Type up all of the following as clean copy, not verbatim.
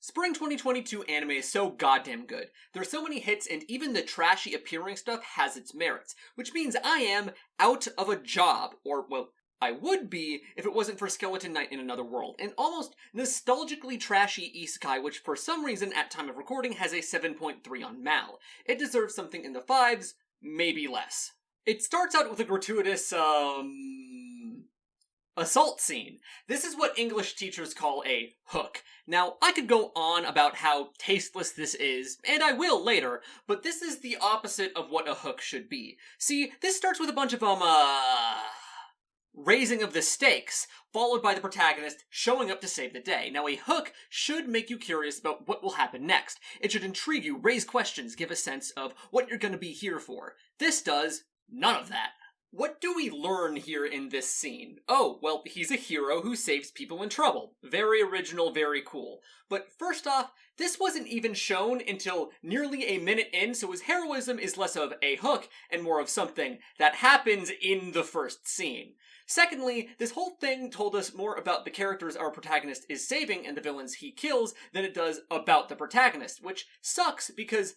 Spring 2022 anime is so goddamn good. There's so many hits, and even the trashy appearing stuff has its merits, which means I am out of a job, or, well, I would be if it wasn't for Skeleton Knight in Another World, an almost nostalgically trashy isekai which for some reason at time of recording has a 7.3 on Mal. It deserves something in the 5s, maybe less. It starts out with a gratuitous, assault scene. This is what English teachers call a hook. Now, I could go on about how tasteless this is, and I will later, but this is the opposite of what a hook should be. See, this starts with a bunch of, raising of the stakes, followed by the protagonist showing up to save the day. Now, a hook should make you curious about what will happen next. It should intrigue you, raise questions, give a sense of what you're gonna be here for. This does none of that. What do we learn here in this scene? Oh, well, he's a hero who saves people in trouble. Very original, very cool. But first off, this wasn't even shown until nearly a minute in, so his heroism is less of a hook and more of something that happens in the first scene. Secondly, this whole thing told us more about the characters our protagonist is saving and the villains he kills than it does about the protagonist, which sucks because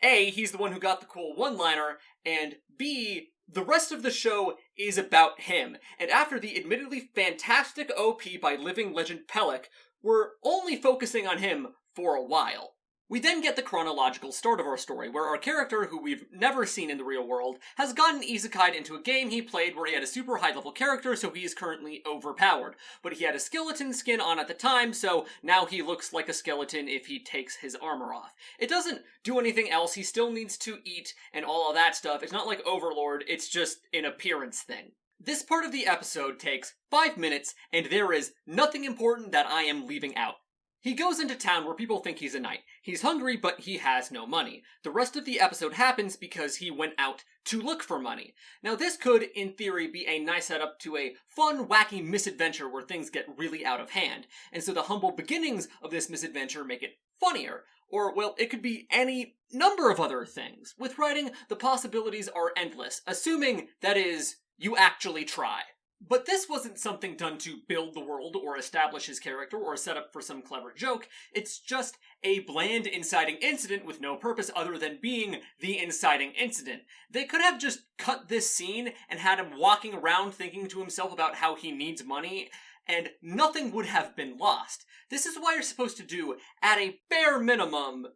A, he's the one who got the cool one-liner, and B, the rest of the show is about him, and after the admittedly fantastic OP by living legend Pelek, we're only focusing on him for a while. We then get the chronological start of our story, where our character, who we've never seen in the real world, has gotten isekai'd into a game he played where he had a super high-level character, so he is currently overpowered. But he had a skeleton skin on at the time, so now he looks like a skeleton if he takes his armor off. It doesn't do anything else, he still needs to eat and all of that stuff. It's not like Overlord, it's just an appearance thing. This part of the episode takes 5 minutes, and there is nothing important that I am leaving out. He goes into town where people think he's a knight. He's hungry, but he has no money. The rest of the episode happens because he went out to look for money. Now this could, in theory, be a nice setup to a fun, wacky misadventure where things get really out of hand. And so the humble beginnings of this misadventure make it funnier. Or, well, it could be any number of other things. With writing, the possibilities are endless, assuming, that is, you actually try. But this wasn't something done to build the world or establish his character or set up for some clever joke. It's just a bland inciting incident with no purpose other than being the inciting incident. They could have just cut this scene and had him walking around thinking to himself about how he needs money, and nothing would have been lost. This is why you're supposed to do, at a bare minimum,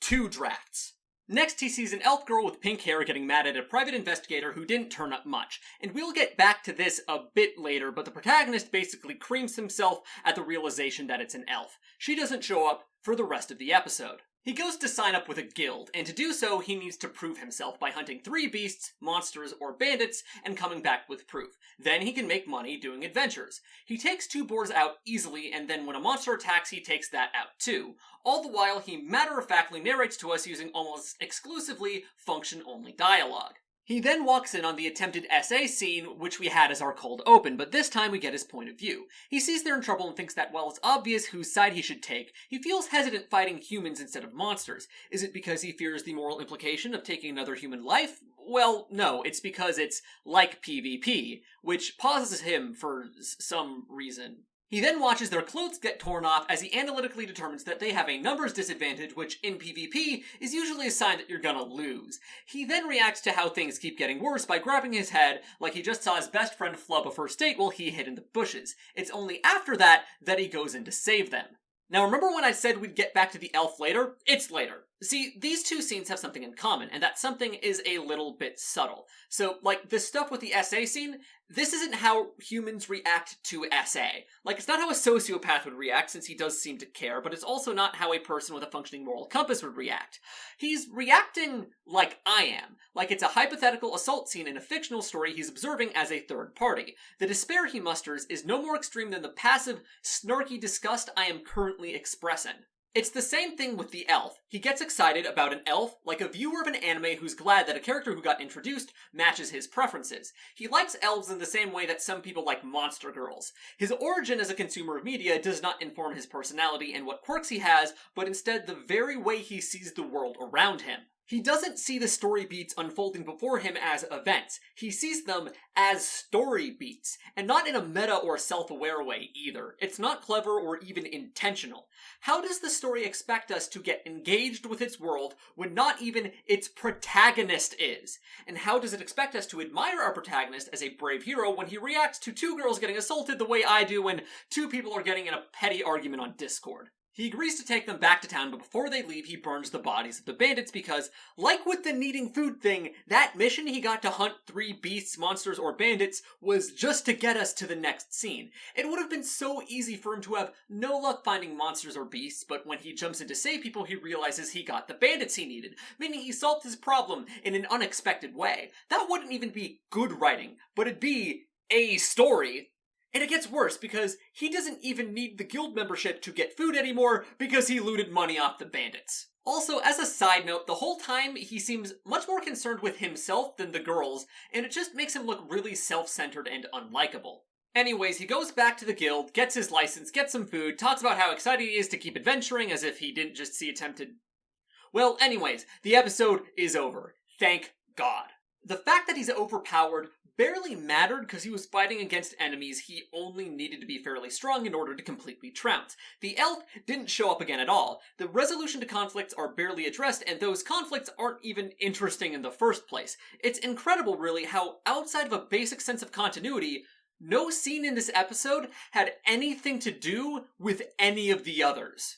2 drafts. Next, he sees an elf girl with pink hair getting mad at a private investigator who didn't turn up much. And we'll get back to this a bit later, but the protagonist basically creams himself at the realization that it's an elf. She doesn't show up for the rest of the episode. He goes to sign up with a guild, and to do so, he needs to prove himself by hunting 3 beasts, monsters, or bandits, and coming back with proof. Then he can make money doing adventures. He takes 2 boars out easily, and then when a monster attacks, he takes that out too. All the while, he matter-of-factly narrates to us using almost exclusively function-only dialogue. He then walks in on the attempted SA scene, which we had as our cold open, but this time we get his point of view. He sees they're in trouble and thinks that while it's obvious whose side he should take, he feels hesitant fighting humans instead of monsters. Is it because he fears the moral implication of taking another human life? Well, no, it's because it's like PvP, which pauses him for some reason. He then watches their clothes get torn off as he analytically determines that they have a numbers disadvantage, which in PvP is usually a sign that you're gonna lose. He then reacts to how things keep getting worse by grabbing his head like he just saw his best friend flub a first date while he hid in the bushes. It's only after that he goes in to save them. Now remember when I said we'd get back to the elf later? It's later. See, these 2 scenes have something in common, and that something is a little bit subtle. So, like, this stuff with the SA scene, this isn't how humans react to SA. Like, it's not how a sociopath would react, since he does seem to care, but it's also not how a person with a functioning moral compass would react. He's reacting like I am. Like it's a hypothetical assault scene in a fictional story he's observing as a third party. The despair he musters is no more extreme than the passive, snarky disgust I am currently expressing. It's the same thing with the elf. He gets excited about an elf like a viewer of an anime who's glad that a character who got introduced matches his preferences. He likes elves in the same way that some people like monster girls. His origin as a consumer of media does not inform his personality and what quirks he has, but instead the very way he sees the world around him. He doesn't see the story beats unfolding before him as events. He sees them as story beats, and not in a meta or self-aware way either. It's not clever or even intentional. How does the story expect us to get engaged with its world when not even its protagonist is? And how does it expect us to admire our protagonist as a brave hero when he reacts to two girls getting assaulted the way I do when two people are getting in a petty argument on Discord? He agrees to take them back to town, but before they leave, he burns the bodies of the bandits because, like with the needing food thing, that mission he got to hunt 3 beasts, monsters, or bandits was just to get us to the next scene. It would have been so easy for him to have no luck finding monsters or beasts, but when he jumps in to save people, he realizes he got the bandits he needed, meaning he solved his problem in an unexpected way. That wouldn't even be good writing, but it'd be a story. And it gets worse because he doesn't even need the guild membership to get food anymore because he looted money off the bandits. Also, as a side note, the whole time he seems much more concerned with himself than the girls, and it just makes him look really self-centered and unlikable. Anyways, he goes back to the guild, gets his license, gets some food, talks about how excited he is to keep adventuring as if he didn't just see attempted... Well, anyways, the episode is over. Thank God. The fact that he's overpowered barely mattered because he was fighting against enemies he only needed to be fairly strong in order to completely trounce. The elf didn't show up again at all. The resolution to conflicts are barely addressed, and those conflicts aren't even interesting in the first place. It's incredible, really, how outside of a basic sense of continuity, no scene in this episode had anything to do with any of the others.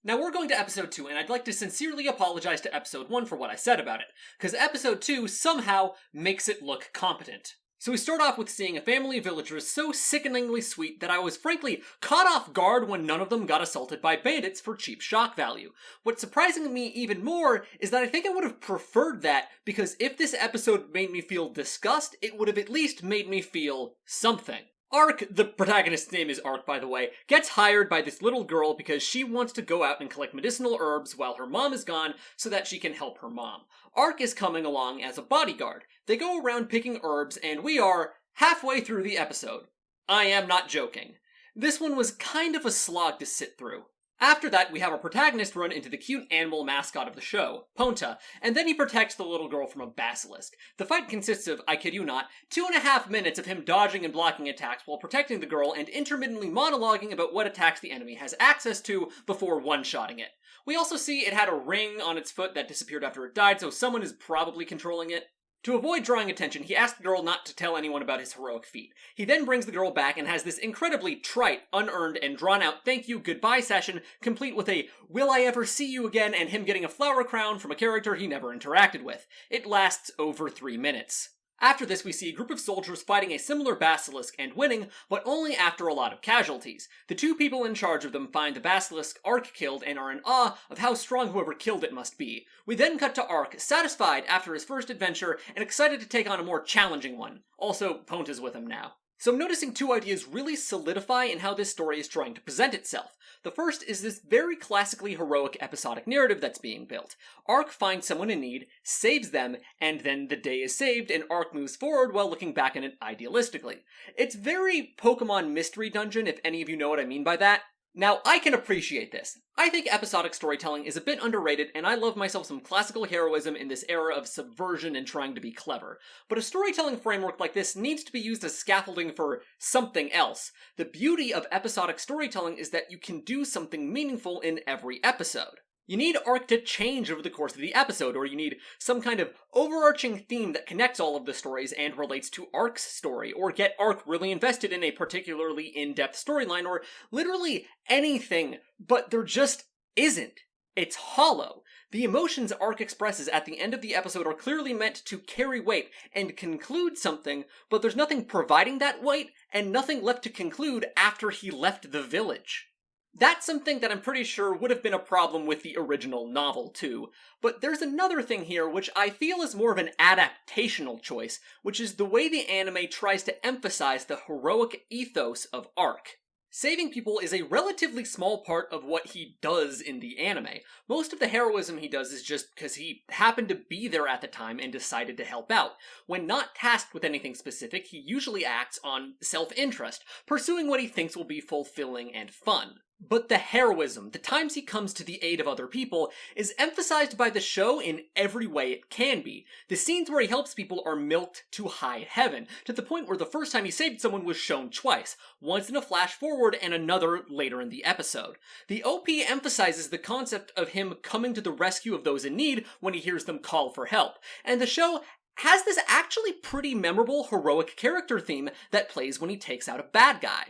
Now we're going to episode 2, and I'd like to sincerely apologize to episode 1 for what I said about it, because episode 2 somehow makes it look competent. So we start off with seeing a family of villagers so sickeningly sweet that I was frankly caught off guard when none of them got assaulted by bandits for cheap shock value. What's surprising me even more is that I think I would have preferred that, because if this episode made me feel disgust, it would have at least made me feel something. Ark, the protagonist's name is Ark by the way, gets hired by this little girl because she wants to go out and collect medicinal herbs while her mom is gone so that she can help her mom. Ark is coming along as a bodyguard. They go around picking herbs and we are halfway through the episode. I am not joking. This one was kind of a slog to sit through. After that, we have our protagonist run into the cute animal mascot of the show, Ponta, and then he protects the little girl from a basilisk. The fight consists of, I kid you not, 2.5 minutes of him dodging and blocking attacks while protecting the girl and intermittently monologuing about what attacks the enemy has access to before one-shotting it. We also see it had a ring on its foot that disappeared after it died, so someone is probably controlling it. To avoid drawing attention, he asks the girl not to tell anyone about his heroic feat. He then brings the girl back and has this incredibly trite, unearned, and drawn-out thank you, goodbye session, complete with a will I ever see you again and him getting a flower crown from a character he never interacted with. It lasts over 3 minutes. After this, we see a group of soldiers fighting a similar basilisk and winning, but only after a lot of casualties. The 2 people in charge of them find the basilisk Ark killed and are in awe of how strong whoever killed it must be. We then cut to Ark, satisfied after his first adventure and excited to take on a more challenging one. Also, Ponta's with him now. So I'm noticing 2 ideas really solidify in how this story is trying to present itself. The first is this very classically heroic episodic narrative that's being built. Ark finds someone in need, saves them, and then the day is saved and Ark moves forward while looking back on it idealistically. It's very Pokemon Mystery Dungeon, if any of you know what I mean by that. Now, I can appreciate this. I think episodic storytelling is a bit underrated, and I love myself some classical heroism in this era of subversion and trying to be clever. But a storytelling framework like this needs to be used as scaffolding for something else. The beauty of episodic storytelling is that you can do something meaningful in every episode. You need Ark to change over the course of the episode, or you need some kind of overarching theme that connects all of the stories and relates to Ark's story, or get Ark really invested in a particularly in-depth storyline, or literally anything, but there just isn't. It's hollow. The emotions Ark expresses at the end of the episode are clearly meant to carry weight and conclude something, but there's nothing providing that weight, and nothing left to conclude after he left the village. That's something that I'm pretty sure would have been a problem with the original novel, too. But there's another thing here which I feel is more of an adaptational choice, which is the way the anime tries to emphasize the heroic ethos of Ark. Saving people is a relatively small part of what he does in the anime. Most of the heroism he does is just because he happened to be there at the time and decided to help out. When not tasked with anything specific, he usually acts on self-interest, pursuing what he thinks will be fulfilling and fun. But the heroism, the times he comes to the aid of other people, is emphasized by the show in every way it can be. The scenes where he helps people are milked to high heaven, to the point where the first time he saved someone was shown twice, once in a flash forward and another later in the episode. The OP emphasizes the concept of him coming to the rescue of those in need when he hears them call for help, and the show has this actually pretty memorable heroic character theme that plays when he takes out a bad guy.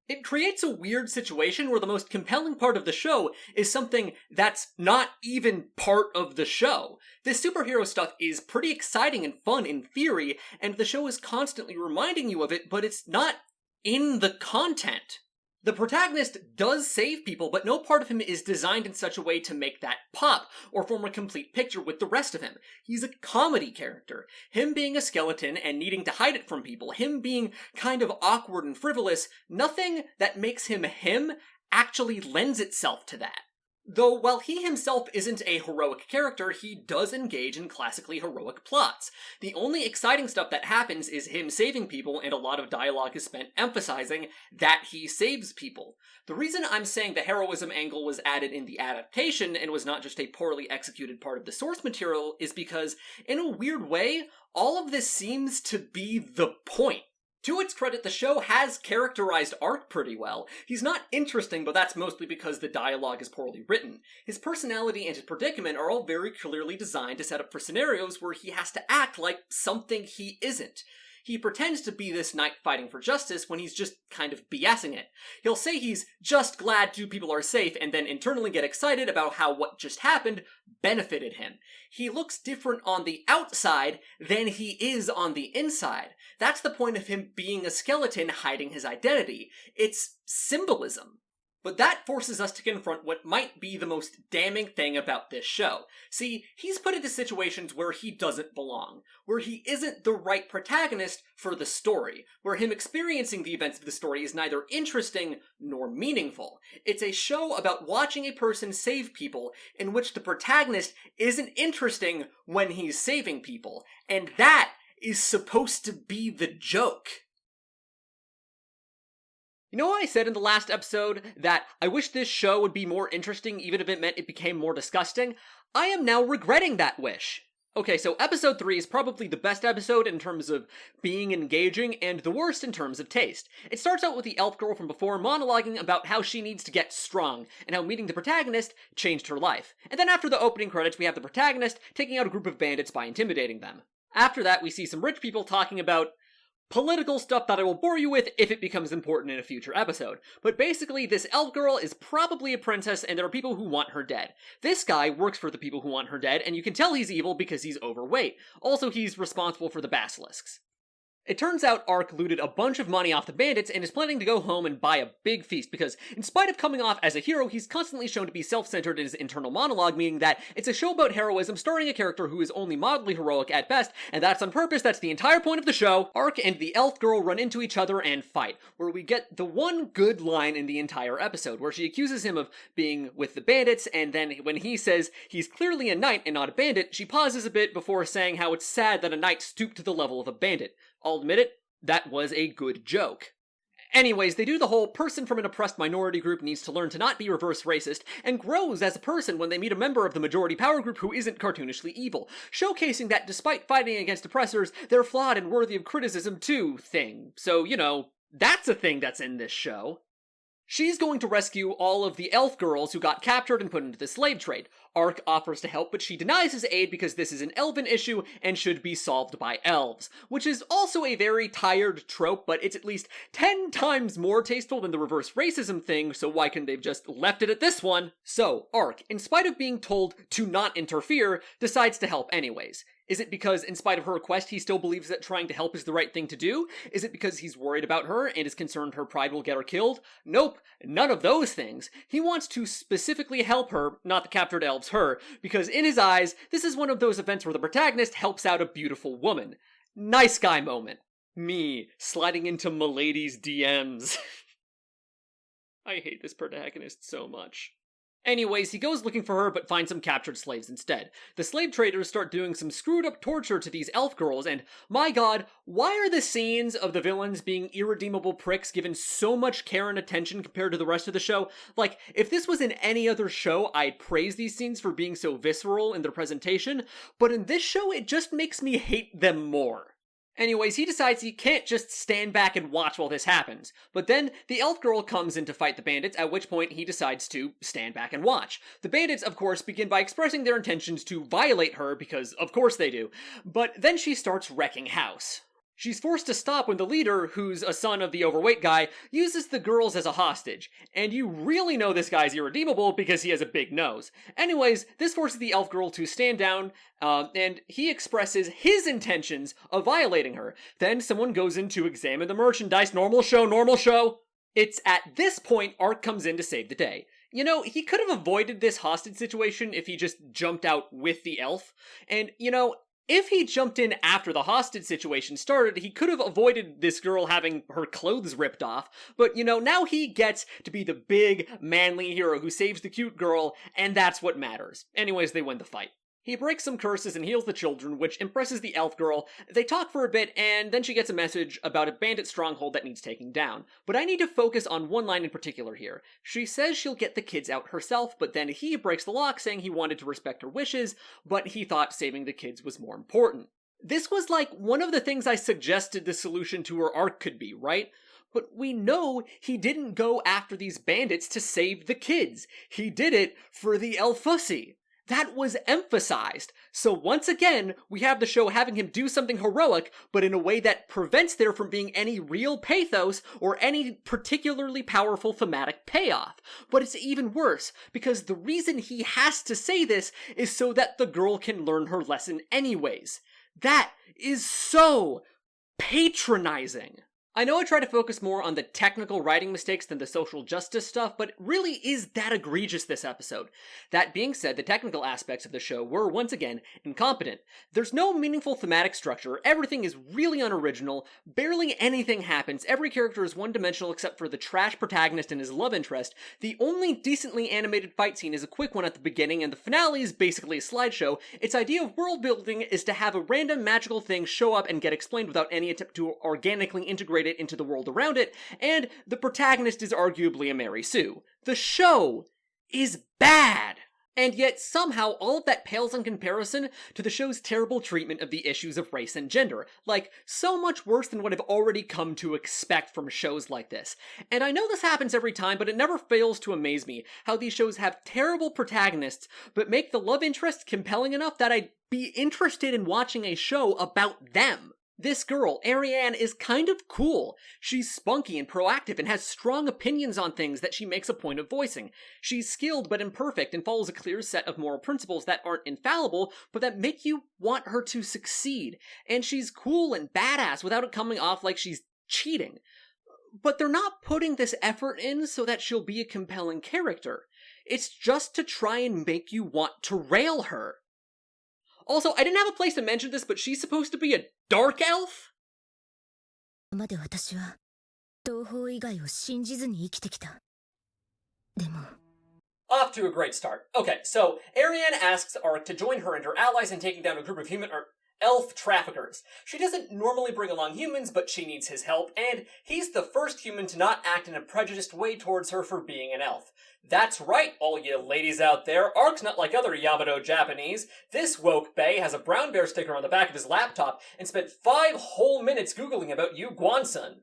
It creates a weird situation where the most compelling part of the show is something that's not even part of the show. This superhero stuff is pretty exciting and fun in theory, and the show is constantly reminding you of it, but it's not in the content. The protagonist does save people, but no part of him is designed in such a way to make that pop, or form a complete picture with the rest of him. He's a comedy character. Him being a skeleton and needing to hide it from people, him being kind of awkward and frivolous, nothing that makes him him actually lends itself to that. Though while he himself isn't a heroic character, he does engage in classically heroic plots. The only exciting stuff that happens is him saving people, and a lot of dialogue is spent emphasizing that he saves people. The reason I'm saying the heroism angle was added in the adaptation and was not just a poorly executed part of the source material is because, in a weird way, all of this seems to be the point. To its credit, the show has characterized Ark pretty well. He's not interesting, but that's mostly because the dialogue is poorly written. His personality and his predicament are all very clearly designed to set up for scenarios where he has to act like something he isn't. He pretends to be this knight fighting for justice when he's just kind of BSing it. He'll say he's just glad two people are safe and then internally get excited about how what just happened benefited him. He looks different on the outside than he is on the inside. That's the point of him being a skeleton hiding his identity. It's symbolism. But that forces us to confront what might be the most damning thing about this show. See, he's put into situations where he doesn't belong, where he isn't the right protagonist for the story, where him experiencing the events of the story is neither interesting nor meaningful. It's a show about watching a person save people in which the protagonist isn't interesting when he's saving people, and that is supposed to be the joke. You know what I said in the last episode that I wish this show would be more interesting even if it meant it became more disgusting? I am now regretting that wish. Okay, so episode 3 is probably the best episode in terms of being engaging and the worst in terms of taste. It starts out with the elf girl from before monologuing about how she needs to get strong and how meeting the protagonist changed her life. And then after the opening credits, we have the protagonist taking out a group of bandits by intimidating them. After that, we see some rich people talking about political stuff that I will bore you with if it becomes important in a future episode. But basically, this elf girl is probably a princess and there are people who want her dead. This guy works for the people who want her dead, and you can tell he's evil because he's overweight. Also, he's responsible for the basilisks. It turns out Ark looted a bunch of money off the bandits and is planning to go home and buy a big feast because, in spite of coming off as a hero, he's constantly shown to be self-centered in his internal monologue, meaning that it's a show about heroism starring a character who is only mildly heroic at best, and that's on purpose. That's the entire point of the show. Ark and the elf girl run into each other and fight, where we get the one good line in the entire episode, where she accuses him of being with the bandits, and then when he says he's clearly a knight and not a bandit, she pauses a bit before saying how it's sad that a knight stooped to the level of a bandit. I'll admit it, that was a good joke. Anyways, they do the whole person from an oppressed minority group needs to learn to not be reverse racist, and grows as a person when they meet a member of the majority power group who isn't cartoonishly evil, showcasing that despite fighting against oppressors, they're flawed and worthy of criticism too thing. So, you know, that's a thing that's in this show. She's going to rescue all of the elf girls who got captured and put into the slave trade. Ark offers to help, but she denies his aid because this is an elven issue and should be solved by elves, which is also a very tired trope, but it's at least 10 times more tasteful than the reverse racism thing, so why couldn't they've just left it at this one? So, Ark, in spite of being told to not interfere, decides to help anyways. Is it because, in spite of her request, he still believes that trying to help is the right thing to do? Is it because he's worried about her and is concerned her pride will get her killed? Nope, none of those things. He wants to specifically help her, not the captured elves her, because in his eyes, this is one of those events where the protagonist helps out a beautiful woman. Nice guy moment. Me, sliding into Milady's DMs. I hate this protagonist so much. Anyways, he goes looking for her but finds some captured slaves instead. The slave traders start doing some screwed up torture to these elf girls, and my god, why are the scenes of the villains being irredeemable pricks given so much care and attention compared to the rest of the show? Like, if this was in any other show, I'd praise these scenes for being so visceral in their presentation, but in this show, it just makes me hate them more. Anyways, he decides he can't just stand back and watch while this happens. But then, the elf girl comes in to fight the bandits, at which point he decides to stand back and watch. The bandits, of course, begin by expressing their intentions to violate her, because of course they do. But then she starts wrecking house. She's forced to stop when the leader, who's a son of the overweight guy, uses the girls as a hostage. And you really know this guy's irredeemable because he has a big nose. Anyways, this forces the elf girl to stand down, and he expresses his intentions of violating her. Then someone goes in to examine the merchandise. Normal show, normal show. It's at this point Ark comes in to save the day. You know, he could have avoided this hostage situation if he just jumped out with the elf. And, you know, if he jumped in after the hostage situation started, he could have avoided this girl having her clothes ripped off, but you know, now he gets to be the big, manly hero who saves the cute girl, and that's what matters. Anyways, they win the fight. He breaks some curses and heals the children, which impresses the elf girl. They talk for a bit, and then she gets a message about a bandit stronghold that needs taking down. But I need to focus on one line in particular here. She says she'll get the kids out herself, but then he breaks the lock saying he wanted to respect her wishes, but he thought saving the kids was more important. This was like one of the things I suggested the solution to her arc could be, right? But we know he didn't go after these bandits to save the kids. He did it for the Elfussy. That was emphasized. So once again, we have the show having him do something heroic, but in a way that prevents there from being any real pathos or any particularly powerful thematic payoff. But it's even worse, because the reason he has to say this is so that the girl can learn her lesson anyways. That is so patronizing. I know I try to focus more on the technical writing mistakes than the social justice stuff, but it really is that egregious this episode. That being said, the technical aspects of the show were, once again, incompetent. There's no meaningful thematic structure, everything is really unoriginal, barely anything happens, every character is one-dimensional except for the trash protagonist and his love interest, the only decently animated fight scene is a quick one at the beginning, and the finale is basically a slideshow. Its idea of world building is to have a random magical thing show up and get explained without any attempt to organically integrate it into the world around it, and the protagonist is arguably a Mary Sue. The show is bad! And yet somehow all of that pales in comparison to the show's terrible treatment of the issues of race and gender. Like, so much worse than what I've already come to expect from shows like this. And I know this happens every time, but it never fails to amaze me how these shows have terrible protagonists, but make the love interest compelling enough that I'd be interested in watching a show about them. This girl, Ariane, is kind of cool. She's spunky and proactive and has strong opinions on things that she makes a point of voicing. She's skilled but imperfect and follows a clear set of moral principles that aren't infallible, but that make you want her to succeed. And she's cool and badass without it coming off like she's cheating. But they're not putting this effort in so that she'll be a compelling character. It's just to try and make you want to rail her. Also, I didn't have a place to mention this, but she's supposed to be a dark elf? Off to a great start. Okay, so Ariane asks Ark to join her and her allies in taking down a group of elf traffickers. She doesn't normally bring along humans, but she needs his help, and he's the first human to not act in a prejudiced way towards her for being an elf. That's right, all you ladies out there, Ark's not like other Yamato Japanese. This woke bae has a brown bear sticker on the back of his laptop and spent 5 whole minutes googling about Yu Guansun.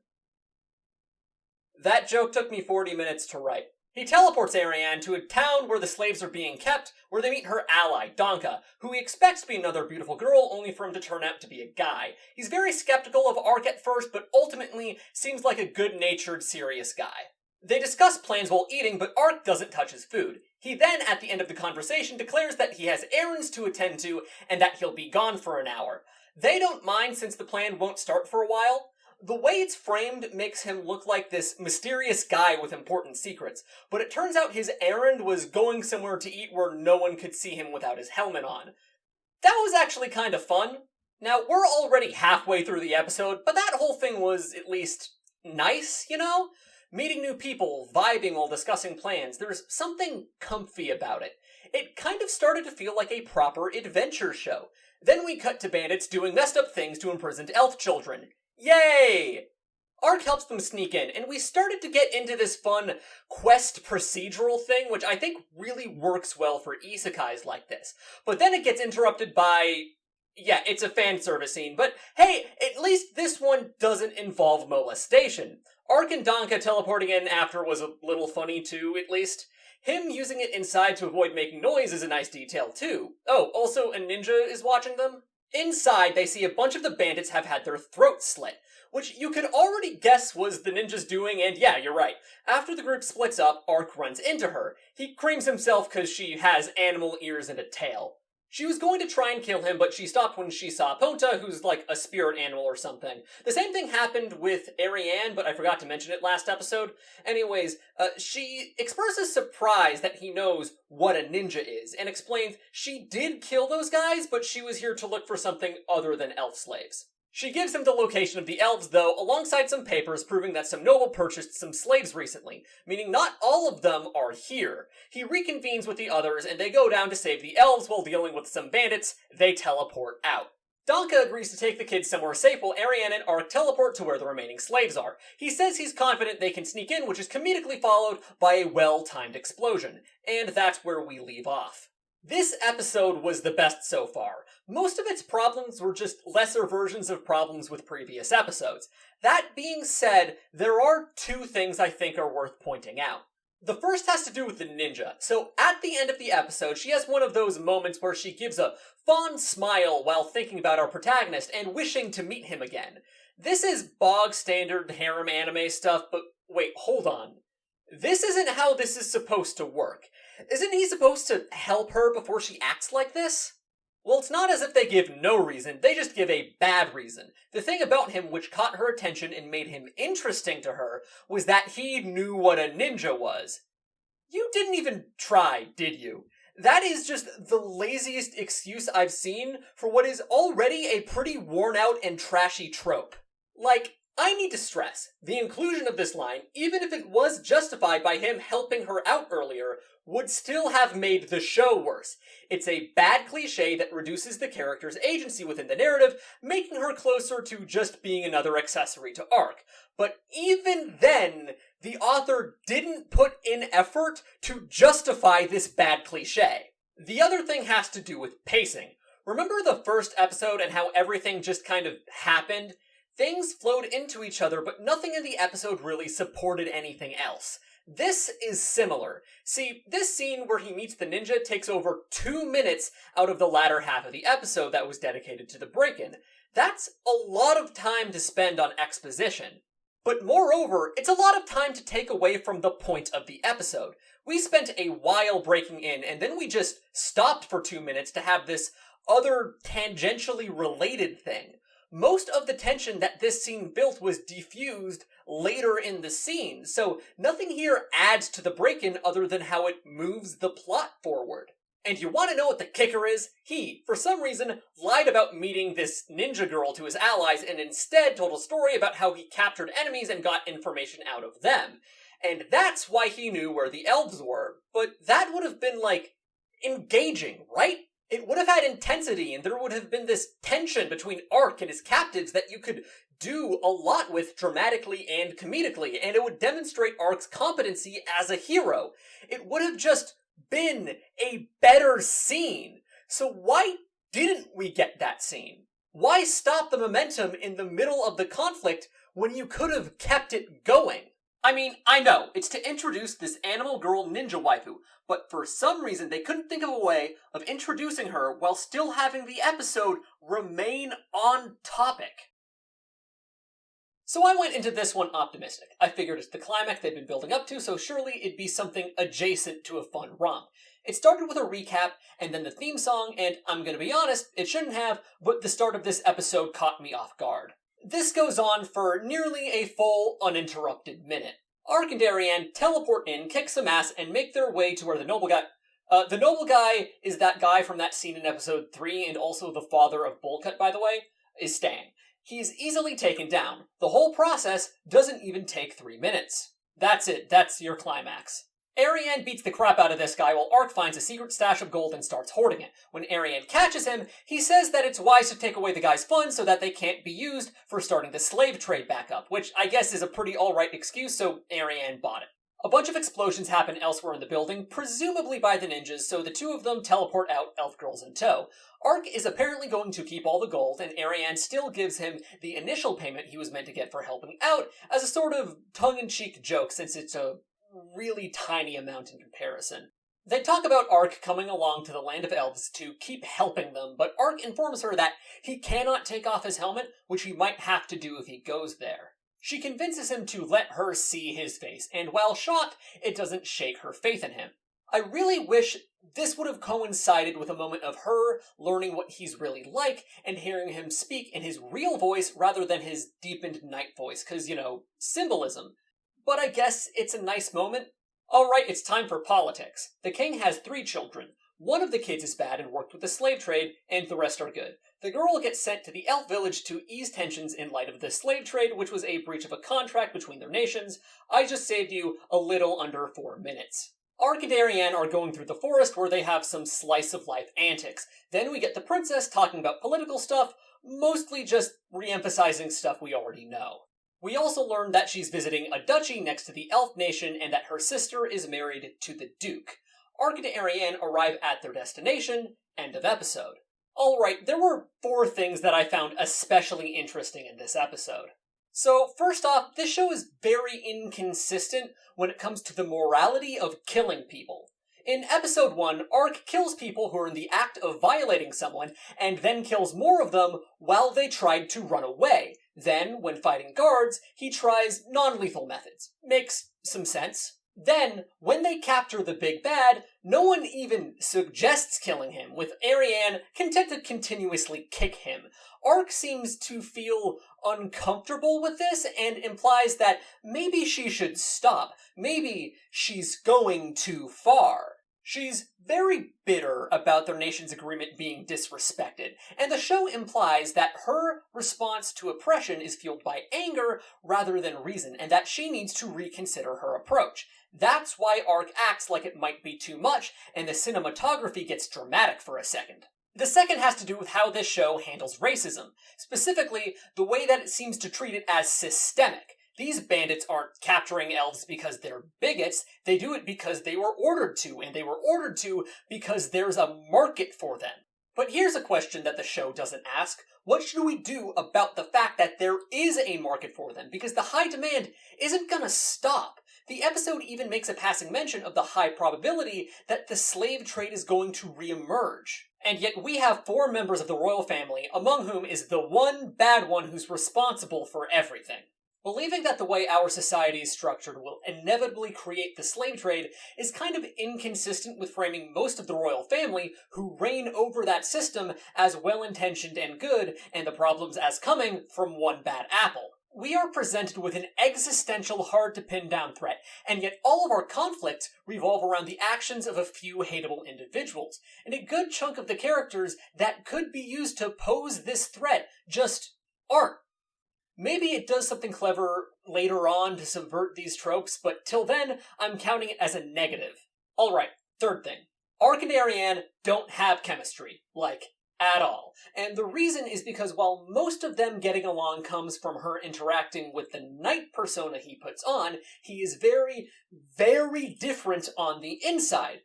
That joke took me 40 minutes to write. He teleports Ariane to a town where the slaves are being kept, where they meet her ally, Donka, who he expects to be another beautiful girl, only for him to turn out to be a guy. He's very skeptical of Ark at first, but ultimately seems like a good-natured, serious guy. They discuss plans while eating, but Ark doesn't touch his food. He then, at the end of the conversation, declares that he has errands to attend to, and that he'll be gone for an hour. They don't mind since the plan won't start for a while. The way it's framed makes him look like this mysterious guy with important secrets, but it turns out his errand was going somewhere to eat where no one could see him without his helmet on. That was actually kind of fun. Now, we're already halfway through the episode, but that whole thing was at least nice, you know? Meeting new people, vibing while discussing plans, there's something comfy about it. It kind of started to feel like a proper adventure show. Then we cut to bandits doing messed up things to imprisoned elf children. Yay! Ark helps them sneak in, and we started to get into this fun quest procedural thing, which I think really works well for isekais like this. But then it gets interrupted by... yeah, it's a fan service scene, but hey, at least this one doesn't involve molestation. Ark and Donka teleporting in after was a little funny too, at least. Him using it inside to avoid making noise is a nice detail too. Oh, also a ninja is watching them? Inside, they see a bunch of the bandits have had their throats slit, which you could already guess was the ninjas doing, and yeah, you're right. After the group splits up, Ark runs into her. He creams himself because she has animal ears and a tail. She was going to try and kill him, but she stopped when she saw Ponta, who's like a spirit animal or something. The same thing happened with Ariane, but I forgot to mention it last episode. Anyways, she expresses surprise that he knows what a ninja is, and explains she did kill those guys, but she was here to look for something other than elf slaves. She gives him the location of the elves, though, alongside some papers proving that some noble purchased some slaves recently, meaning not all of them are here. He reconvenes with the others, and they go down to save the elves while dealing with some bandits. They teleport out. Donka agrees to take the kids somewhere safe while Ariane and Ark teleport to where the remaining slaves are. He says he's confident they can sneak in, which is comedically followed by a well-timed explosion. And that's where we leave off. This episode was the best so far. Most of its problems were just lesser versions of problems with previous episodes. That being said, there are two things I think are worth pointing out. The first has to do with the ninja. So at the end of the episode, she has one of those moments where she gives a fond smile while thinking about our protagonist and wishing to meet him again. This is bog standard harem anime stuff, but wait, hold on. This isn't how this is supposed to work. Isn't he supposed to help her before she acts like this? Well, it's not as if they give no reason, they just give a bad reason. The thing about him which caught her attention and made him interesting to her was that he knew what a ninja was. You didn't even try, did you? That is just the laziest excuse I've seen for what is already a pretty worn out and trashy trope. Like, I need to stress, the inclusion of this line, even if it was justified by him helping her out earlier, would still have made the show worse. It's a bad cliche that reduces the character's agency within the narrative, making her closer to just being another accessory to Ark. But even then, the author didn't put in effort to justify this bad cliche. The other thing has to do with pacing. Remember the first episode and how everything just kind of happened? Things flowed into each other, but nothing in the episode really supported anything else. This is similar. See, this scene where he meets the ninja takes over 2 minutes out of the latter half of the episode that was dedicated to the break-in. That's a lot of time to spend on exposition. But moreover, it's a lot of time to take away from the point of the episode. We spent a while breaking in, and then we just stopped for 2 minutes to have this other tangentially related thing. Most of the tension that this scene built was diffused later in the scene, so nothing here adds to the break-in other than how it moves the plot forward. And you want to know what the kicker is? He, for some reason, lied about meeting this ninja girl to his allies and instead told a story about how he captured enemies and got information out of them. And that's why he knew where the elves were. But that would have been, like, engaging, right? It would have had intensity, and there would have been this tension between Ark and his captives that you could do a lot with dramatically and comedically, and it would demonstrate Ark's competency as a hero. It would have just been a better scene. So why didn't we get that scene? Why stop the momentum in the middle of the conflict when you could have kept it going? I mean, I know, it's to introduce this animal girl ninja waifu, but for some reason they couldn't think of a way of introducing her while still having the episode remain on topic. So I went into this one optimistic. I figured it's the climax they'd been building up to, so surely it'd be something adjacent to a fun romp. It started with a recap, and then the theme song, and I'm gonna be honest, it shouldn't have, but the start of this episode caught me off guard. This goes on for nearly a full, uninterrupted minute. Ark and Ariane teleport in, kick some ass, and make their way to where the noble guy is that guy from that scene in episode 3, and also the father of Bullcut, by the way, is staying. He's easily taken down. The whole process doesn't even take 3 minutes. That's it. That's your climax. Ariane beats the crap out of this guy while Ark finds a secret stash of gold and starts hoarding it. When Ariane catches him, he says that it's wise to take away the guy's funds so that they can't be used for starting the slave trade back up, which I guess is a pretty alright excuse, so Ariane bought it. A bunch of explosions happen elsewhere in the building, presumably by the ninjas, so the two of them teleport out, elf girls in tow. Ark is apparently going to keep all the gold, and Ariane still gives him the initial payment he was meant to get for helping out as a sort of tongue-in-cheek joke, since it's a really tiny amount in comparison. They talk about Ark coming along to the land of elves to keep helping them, but Ark informs her that he cannot take off his helmet, which he might have to do if he goes there. She convinces him to let her see his face, and while shocked, it doesn't shake her faith in him. I really wish this would have coincided with a moment of her learning what he's really like and hearing him speak in his real voice rather than his deepened night voice, because, symbolism. But I guess it's a nice moment. Alright, it's time for politics. The king has 3 children. One of the kids is bad and worked with the slave trade, and the rest are good. The girl gets sent to the elf village to ease tensions in light of the slave trade, which was a breach of a contract between their nations. I just saved you a little under 4 minutes. Ark and Ariane are going through the forest where they have some slice-of-life antics. Then we get the princess talking about political stuff, mostly just re-emphasizing stuff we already know. We also learn that she's visiting a duchy next to the elf nation and that her sister is married to the duke. Ark and Ariane arrive at their destination. End of episode. Alright, there were 4 things that I found especially interesting in this episode. So, first off, this show is very inconsistent when it comes to the morality of killing people. In episode 1, Ark kills people who are in the act of violating someone, and then kills more of them while they tried to run away. Then, when fighting guards, he tries non-lethal methods. Makes some sense. Then, when they capture the big bad, no one even suggests killing him, with Ariane content to continuously kick him. Ark seems to feel uncomfortable with this and implies that maybe she should stop. Maybe she's going too far. She's very bitter about their nation's agreement being disrespected, and the show implies that her response to oppression is fueled by anger rather than reason, and that she needs to reconsider her approach. That's why Ark acts like it might be too much, and the cinematography gets dramatic for a second. The second has to do with how this show handles racism, specifically the way that it seems to treat it as systemic. These bandits aren't capturing elves because they're bigots, they do it because they were ordered to, and they were ordered to because there's a market for them. But here's a question that the show doesn't ask. What should we do about the fact that there is a market for them? Because the high demand isn't gonna stop. The episode even makes a passing mention of the high probability that the slave trade is going to reemerge. And yet we have 4 members of the royal family, among whom is the one bad one who's responsible for everything. Believing that the way our society is structured will inevitably create the slave trade is kind of inconsistent with framing most of the royal family, who reign over that system, as well-intentioned and good, and the problems as coming from one bad apple. We are presented with an existential, hard-to-pin-down threat, and yet all of our conflicts revolve around the actions of a few hateable individuals, and a good chunk of the characters that could be used to pose this threat just aren't. Maybe it does something clever later on to subvert these tropes, but till then, I'm counting it as a negative. Alright, third thing. Ark and Ariane don't have chemistry. At all. And the reason is because while most of them getting along comes from her interacting with the knight persona he puts on, he is very, very different on the inside.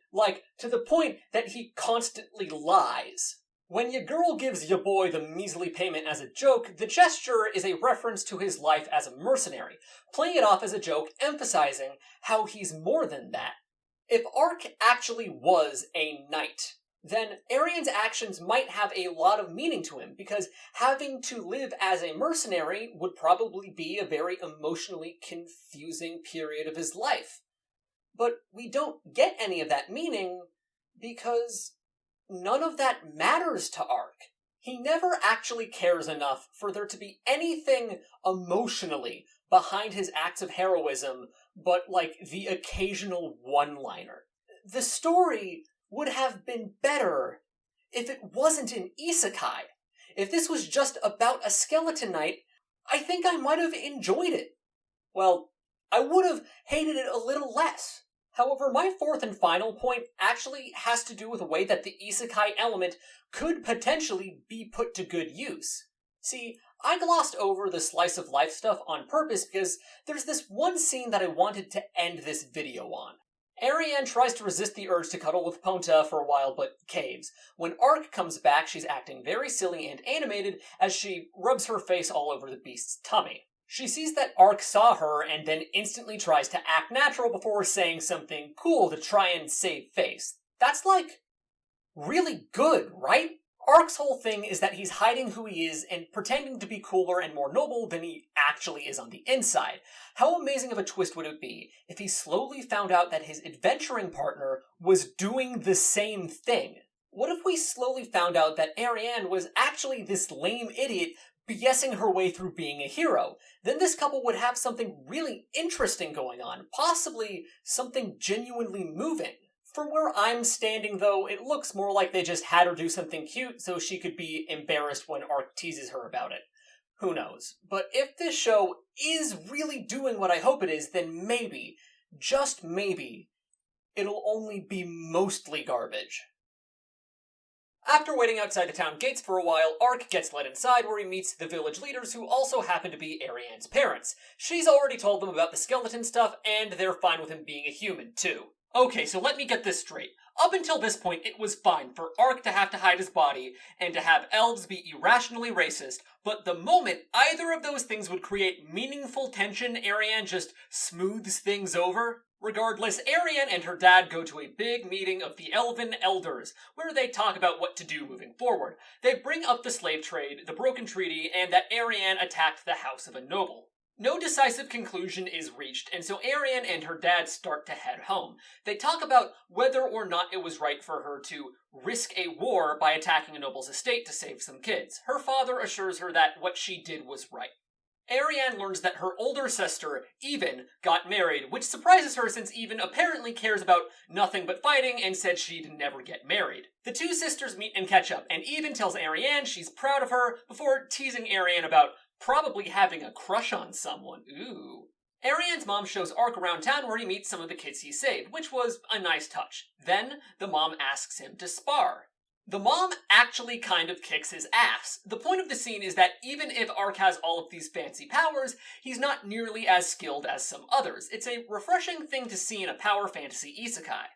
To the point that he constantly lies. When your girl gives your boy the measly payment as a joke, the gesture is a reference to his life as a mercenary, playing it off as a joke, emphasizing how he's more than that. If Ark actually was a knight, then Ariane's actions might have a lot of meaning to him, because having to live as a mercenary would probably be a very emotionally confusing period of his life. But we don't get any of that meaning because none of that matters to Ark. He never actually cares enough for there to be anything emotionally behind his acts of heroism but the occasional one-liner. The story would have been better if it wasn't an isekai. If this was just about a skeleton knight, I think I might have enjoyed it. Well, I would have hated it a little less. However, my fourth and final point actually has to do with the way that the isekai element could potentially be put to good use. See, I glossed over the slice of life stuff on purpose because there's this one scene that I wanted to end this video on. Ariane tries to resist the urge to cuddle with Ponta for a while but caves. When Arc comes back, she's acting very silly and animated as she rubs her face all over the beast's tummy. She sees that Arc saw her and then instantly tries to act natural before saying something cool to try and save face. That's really good, right? Arc's whole thing is that he's hiding who he is and pretending to be cooler and more noble than he actually is on the inside. How amazing of a twist would it be if he slowly found out that his adventuring partner was doing the same thing? What if we slowly found out that Ariane was actually this lame idiot BSing her way through being a hero? Then this couple would have something really interesting going on, possibly something genuinely moving. From where I'm standing, though, it looks more like they just had her do something cute so she could be embarrassed when Arc teases her about it. Who knows? But if this show is really doing what I hope it is, then maybe, just maybe, it'll only be mostly garbage. After waiting outside the town gates for a while, Arc gets led inside where he meets the village leaders who also happen to be Ariane's parents. She's already told them about the skeleton stuff, and they're fine with him being a human, too. Okay, so let me get this straight. Up until this point, it was fine for Arc to have to hide his body and to have elves be irrationally racist, but the moment either of those things would create meaningful tension, Ariane just smooths things over. Regardless, Ariane and her dad go to a big meeting of the Elven Elders, where they talk about what to do moving forward. They bring up the slave trade, the broken treaty, and that Ariane attacked the house of a noble. No decisive conclusion is reached, and so Ariane and her dad start to head home. They talk about whether or not it was right for her to risk a war by attacking a noble's estate to save some kids. Her father assures her that what she did was right. Ariane learns that her older sister, Even, got married, which surprises her since Even apparently cares about nothing but fighting and said she'd never get married. The two sisters meet and catch up, and Even tells Ariane she's proud of her before teasing Ariane about probably having a crush on someone. Ooh. Ariane's mom shows Arc around town where he meets some of the kids he saved, which was a nice touch. Then, the mom asks him to spar. The mom actually kind of kicks his ass. The point of the scene is that even if Arc has all of these fancy powers, he's not nearly as skilled as some others. It's a refreshing thing to see in a power fantasy isekai.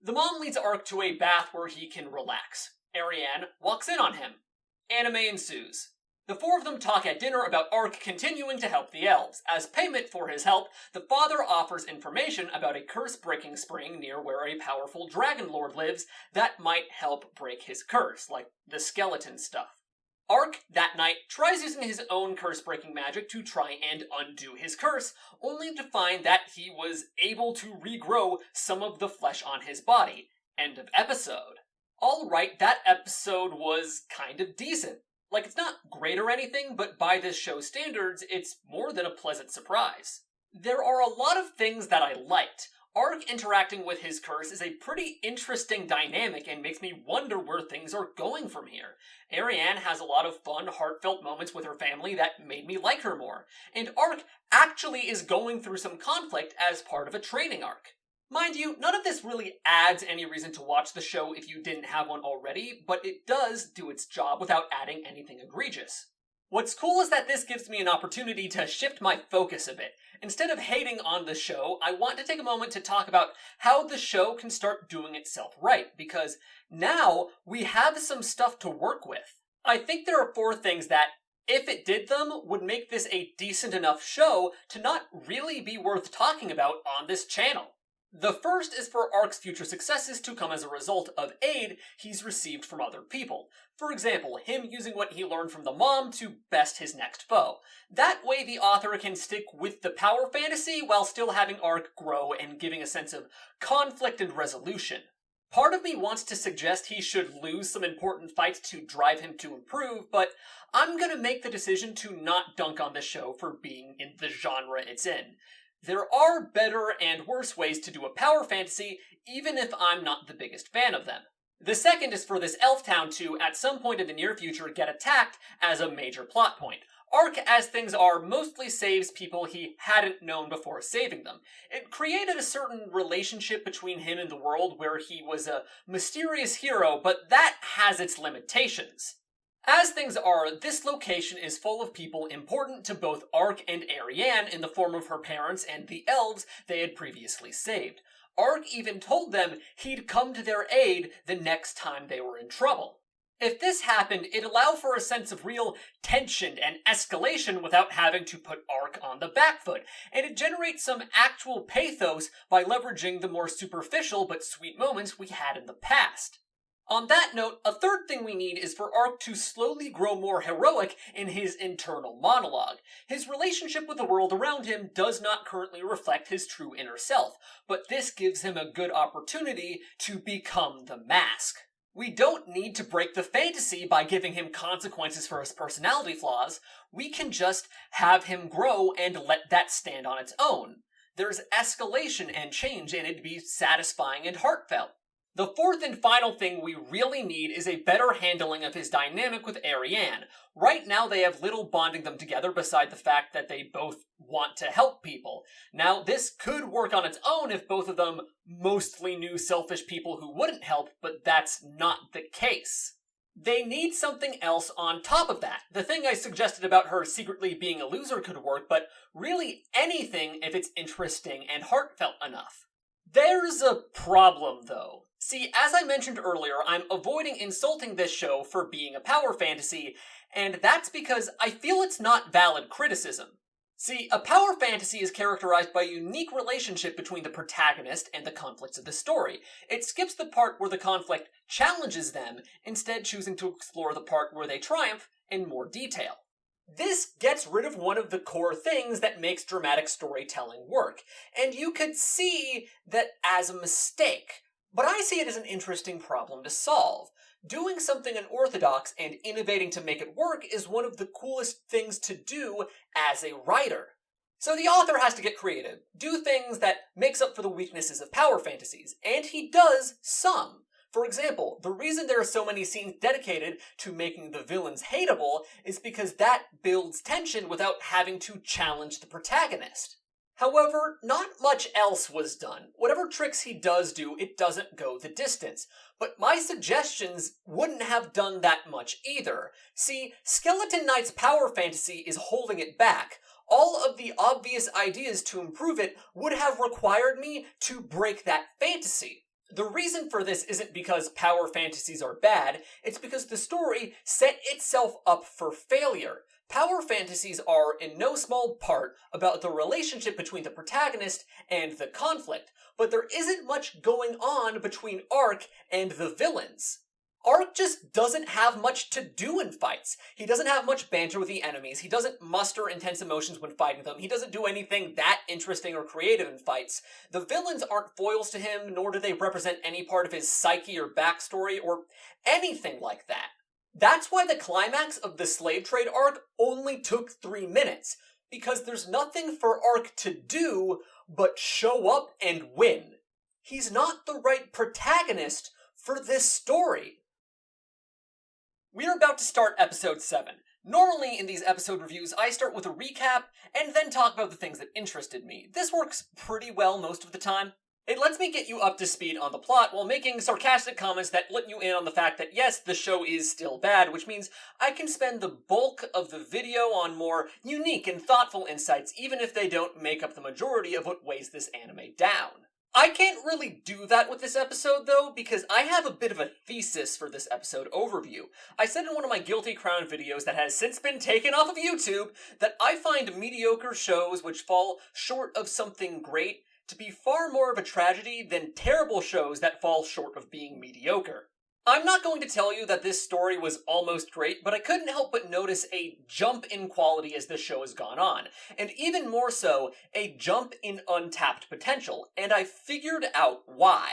The mom leads Arc to a bath where he can relax. Ariane walks in on him. Anime ensues. The four of them talk at dinner about Arc continuing to help the elves. As payment for his help, the father offers information about a curse-breaking spring near where a powerful dragon lord lives that might help break his curse, like the skeleton stuff. Arc, that night, tries using his own curse-breaking magic to try and undo his curse, only to find that he was able to regrow some of the flesh on his body. End of episode. Alright, that episode was kind of decent. Like, it's not great or anything, but by this show's standards, it's more than a pleasant surprise. There are a lot of things that I liked. Arc interacting with his curse is a pretty interesting dynamic and makes me wonder where things are going from here. Ariane has a lot of fun, heartfelt moments with her family that made me like her more. And Arc actually is going through some conflict as part of a training arc. Mind you, none of this really adds any reason to watch the show if you didn't have one already, but it does do its job without adding anything egregious. What's cool is that this gives me an opportunity to shift my focus a bit. Instead of hating on the show, I want to take a moment to talk about how the show can start doing itself right, because now we have some stuff to work with. I think there are 4 things that, if it did them, would make this a decent enough show to not really be worth talking about on this channel. The first is for Arc's future successes to come as a result of aid he's received from other people. For example, him using what he learned from the mom to best his next foe. That way the author can stick with the power fantasy while still having Arc grow and giving a sense of conflict and resolution. Part of me wants to suggest he should lose some important fights to drive him to improve, but I'm gonna make the decision to not dunk on this show for being in the genre it's in. There are better and worse ways to do a power fantasy, even if I'm not the biggest fan of them. The second is for this elf town to, at some point in the near future, get attacked as a major plot point. Ark, as things are, mostly saves people he hadn't known before saving them. It created a certain relationship between him and the world where he was a mysterious hero, but that has its limitations. As things are, this location is full of people important to both Ark and Ariane in the form of her parents and the elves they had previously saved. Ark even told them he'd come to their aid the next time they were in trouble. If this happened, it allowed for a sense of real tension and escalation without having to put Ark on the back foot, and it generates some actual pathos by leveraging the more superficial but sweet moments we had in the past. On that note, a third thing we need is for Ark to slowly grow more heroic in his internal monologue. His relationship with the world around him does not currently reflect his true inner self, but this gives him a good opportunity to become the mask. We don't need to break the fantasy by giving him consequences for his personality flaws. We can just have him grow and let that stand on its own. There's escalation and change, and it'd be satisfying and heartfelt. The fourth and final thing we really need is a better handling of his dynamic with Ariane. Right now they have little bonding them together beside the fact that they both want to help people. Now this could work on its own if both of them mostly knew selfish people who wouldn't help, but that's not the case. They need something else on top of that. The thing I suggested about her secretly being a loser could work, but really anything if it's interesting and heartfelt enough. There's a problem though. See, as I mentioned earlier, I'm avoiding insulting this show for being a power fantasy, and that's because I feel it's not valid criticism. See, a power fantasy is characterized by a unique relationship between the protagonist and the conflicts of the story. It skips the part where the conflict challenges them, instead choosing to explore the part where they triumph in more detail. This gets rid of one of the core things that makes dramatic storytelling work, and you could see that as a mistake. But I see it as an interesting problem to solve. Doing something unorthodox and innovating to make it work is one of the coolest things to do as a writer. So the author has to get creative, do things that makes up for the weaknesses of power fantasies, and he does some. For example, the reason there are so many scenes dedicated to making the villains hateable is because that builds tension without having to challenge the protagonist. However, not much else was done. Whatever tricks he does do, it doesn't go the distance. But my suggestions wouldn't have done that much either. See, Skeleton Knight's power fantasy is holding it back. All of the obvious ideas to improve it would have required me to break that fantasy. The reason for this isn't because power fantasies are bad, it's because the story set itself up for failure. Power fantasies are, in no small part, about the relationship between the protagonist and the conflict, but there isn't much going on between Ark and the villains. Ark just doesn't have much to do in fights. He doesn't have much banter with the enemies, he doesn't muster intense emotions when fighting them, he doesn't do anything that interesting or creative in fights. The villains aren't foils to him, nor do they represent any part of his psyche or backstory or anything like that. That's why the climax of the slave trade arc only took 3 minutes, because there's nothing for Ark to do but show up and win. He's not the right protagonist for this story. We are about to start episode 7. Normally in these episode reviews, I start with a recap and then talk about the things that interested me. This works pretty well most of the time. It lets me get you up to speed on the plot while making sarcastic comments that let you in on the fact that yes, the show is still bad, which means I can spend the bulk of the video on more unique and thoughtful insights, even if they don't make up the majority of what weighs this anime down. I can't really do that with this episode, though, because I have a bit of a thesis for this episode overview. I said in one of my Guilty Crown videos that has since been taken off of YouTube that I find mediocre shows which fall short of something great to be far more of a tragedy than terrible shows that fall short of being mediocre. I'm not going to tell you that this story was almost great, but I couldn't help but notice a jump in quality as the show has gone on, and even more so, a jump in untapped potential, and I figured out why.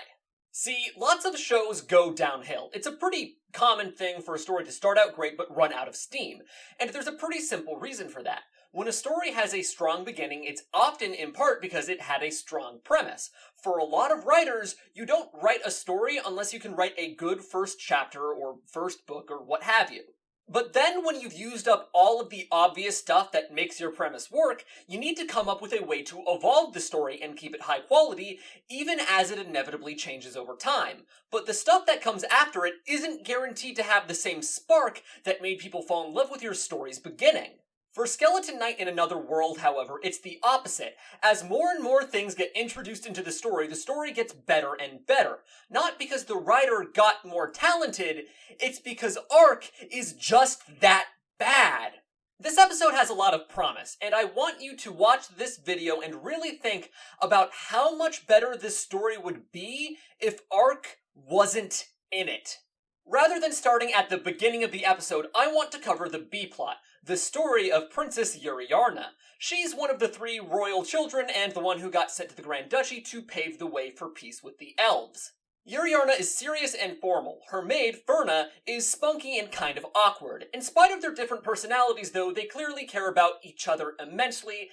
See, lots of shows go downhill. It's a pretty common thing for a story to start out great but run out of steam, and there's a pretty simple reason for that. When a story has a strong beginning, it's often in part because it had a strong premise. For a lot of writers, you don't write a story unless you can write a good first chapter or first book or what have you. But then when you've used up all of the obvious stuff that makes your premise work, you need to come up with a way to evolve the story and keep it high quality, even as it inevitably changes over time. But the stuff that comes after it isn't guaranteed to have the same spark that made people fall in love with your story's beginning. For Skeleton Knight in Another World, however, it's the opposite. As more and more things get introduced into the story gets better and better. Not because the writer got more talented, it's because Arc is just that bad. This episode has a lot of promise, and I want you to watch this video and really think about how much better this story would be if Arc wasn't in it. Rather than starting at the beginning of the episode, I want to cover the B-plot, the story of Princess Yuriarna. She's one of the 3 royal children and the one who got sent to the Grand Duchy to pave the way for peace with the elves. Yuriarna is serious and formal. Her maid, Ferna, is spunky and kind of awkward. In spite of their different personalities, though, they clearly care about each other immensely.